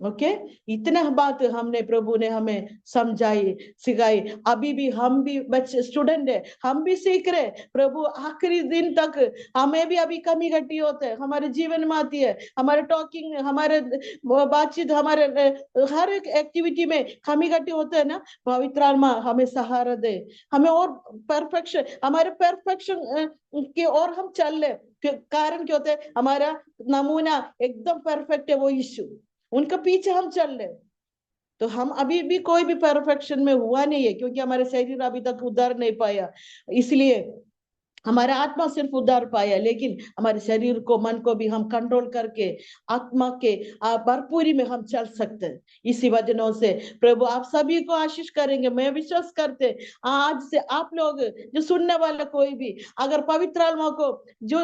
ओके, इतना बात हमने प्रभु ने हमें समझाई सिखाई। अभी भी हम भी बच्चे स्टूडेंट है, हम भी सीख रहे। प्रभु आखिरी दिन तक हमें भी अभी कमी घटी होते है, हमारे जीवन में आती है, हमारे टॉकिंग, हमारे बातचीत, हमारे हर एक एक्टिविटी में कमी घटी होते है ना। पवित्र आत्मा हमें सहारा दे, हमें और परफेक्शन, हमारे परफेक्शन की और हम चल ले। कारण क्या होता है, हमारा नमूना एकदम परफेक्ट है वो यीशु, उनका पीछे हम चल रहे। तो हम अभी भी कोई भी परफेक्शन में हुआ नहीं है, क्योंकि हमारे शरीर अभी तक उद्धार नहीं पाया। इसलिए हमारा आत्मा सिर्फ उद्धार पाया, लेकिन हमारे शरीर को, मन को भी हम कंट्रोल करके आत्मा के भरपूरी में हम चल सकते हैं। इसी वजहों से प्रभु आप सभी को आशीष करेंगे। मैं विश्वास करते आज से आप लोग जो सुनने वाला कोई भी अगर पवित्र आत्मा को जो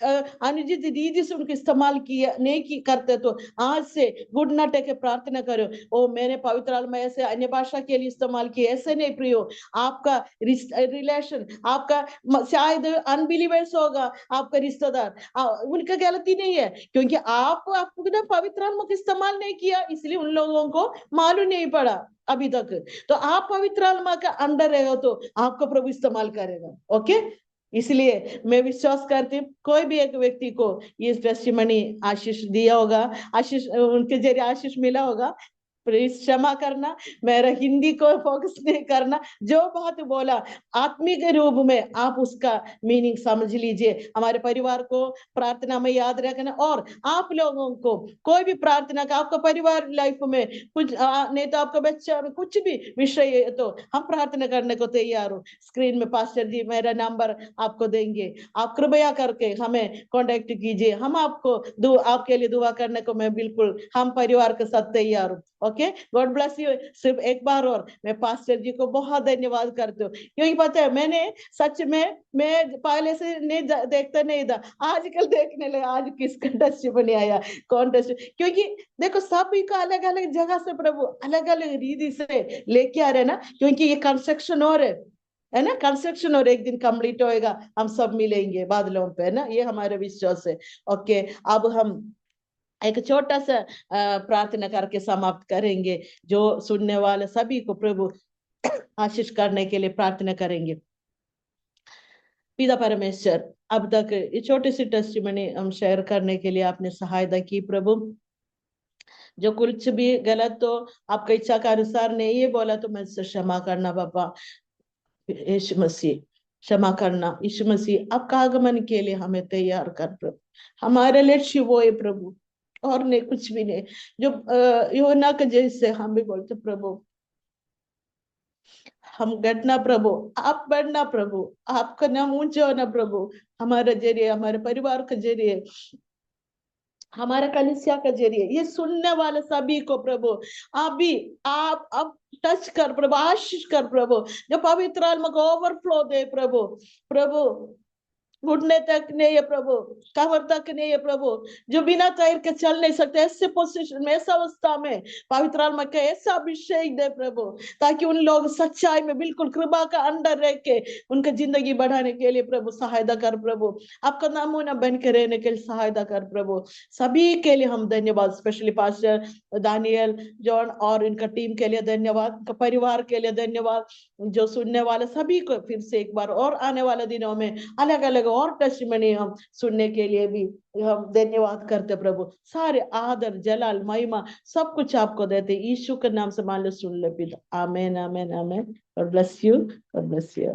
अनुचित रीति से उनको इस्तेमाल किया नहीं करते तो आज से गुड न टेके प्रार्थना करो, ओ मैंने पवित्र आत्मा ऐसे अन्य भाषा के लिए इस्तेमाल किया, ऐसे नहीं प्रियो। आपका रिलेशन, आपका शायद अनबिलीवर्स होगा, आपका रिश्तेदार, उनका गलती नहीं है, क्योंकि आपने पवित्र आत्मा का इस्तेमाल नहीं किया, इसलिए उन लोगों को मालूम नहीं पड़ा अभी तक। तो आप पवित्र आत्मा का अंडर रहे हो तो आपको प्रभु इस्तेमाल करेगा। ओके, इसलिए मैं विश्वास करती हूँ कोई भी एक व्यक्ति को ये टेस्टिमनी आशीष दिया होगा, आशीष उनके जरिए आशीष मिला होगा। प्लीज क्षमा करना, मेरा हिंदी को फोकस नहीं करना, जो बात बोला आत्मिक रूप में आप उसका मीनिंग समझ लीजिए। हमारे परिवार को प्रार्थना में याद रखना, और आप लोगों को कोई भी प्रार्थना का आपका परिवार लाइफ में कुछ नहीं तो आपका बच्चा में कुछ भी विषय है तो हम प्रार्थना करने को तैयार हो। स्क्रीन में पास्टर जी मेरा नंबर आपको देंगे, आप कृपया करके हमें कांटेक्ट कीजिए। हम आपको आपके लिए दुआ करने को मैं बिल्कुल हम परिवार के साथ तैयार हूँ। Okay. Okay, God bless you. सिर्फ एक बार और मैं पास्टर जी को बहुत धन्यवाद करती हूँ, क्योंकि पता है मैंने सच में, मैं पहले से नहीं देखता नहीं था, आजकल देखने लगा आज किसका टेस्टिमनी आया, कौन टेस्ट, क्योंकि देखो सभी का अलग अलग जगह से प्रभु अलग अलग रीति से लेके आ रहे ना, क्योंकि ये कंस्ट्रक्शन और है ना, कंस्ट्रक्शन और एक दिन कंप्लीट होएगा, हम सब मिलेंगे बादलों पे, है ना, ये हमारे विश्वास है। ओके, अब हम एक छोटा सा प्रार्थना करके समाप्त करेंगे, जो सुनने वाले सभी को प्रभु आशीष करने के लिए प्रार्थना करेंगे। पिता परमेश्वर, अब तक ये छोटी सी टेस्टिमनी हम शेयर करने के लिए आपने सहायता की प्रभु, जो कुछ भी गलत तो आपका इच्छा के अनुसार नहीं है बोला तो मैं क्षमा करना बाबा, यीशु मसीह क्षमा करना, यीशु मसीह आपका आगमन के लिए हमें तैयार कर प्रभु, हमारे लक्ष्य वो है प्रभु, और नहीं कुछ भी नहीं, जो योना के जैसे हम भी बोलते प्रभु, हम घटना प्रभु, आप बढ़ना प्रभु, आपका नाम ऊंचा होना प्रभु, हमारे जरिए, हमारे परिवार के जरिए, हमारे कलीसिया के जरिए, ये सुनने वाले सभी को प्रभु आप भी आप अब टच कर प्रभु, आशीष कर प्रभु, जो पवित्र आत्मा को ओवरफ्लो दे प्रभु, प्रभु घुटने तक नहीं है प्रभु, कमर तक नहीं है प्रभु, जो बिना तैर के चल नहीं सकते, ऐसे पोजीशन में, ऐसा अवस्था में पवित्र आत्मा का ऐसा अभिषेक दे प्रभु, ताकि उन लोग सच्चाई में बिल्कुल कृपा का अंडर रह के उनका जिंदगी बढ़ाने के लिए प्रभु सहायता कर प्रभु, आपका नमूना बन के रहने के लिए सहायता कर प्रभु। सभी के लिए हम धन्यवाद, स्पेशली पास्टर दानियल, जॉन और इनका टीम के लिए धन्यवाद, इनका परिवार के लिए धन्यवाद, जो सुनने वाले सभी को फिर से एक बार और आने वाले दिनों में अलग अलग और टेस्टिमनी हम सुनने के लिए भी हम धन्यवाद करते प्रभु, सारे आदर जलाल महिमा सब कुछ आपको देते, यीशु के नाम से मान लो सुन ले पिता, amen amen amen. God bless you, God bless you.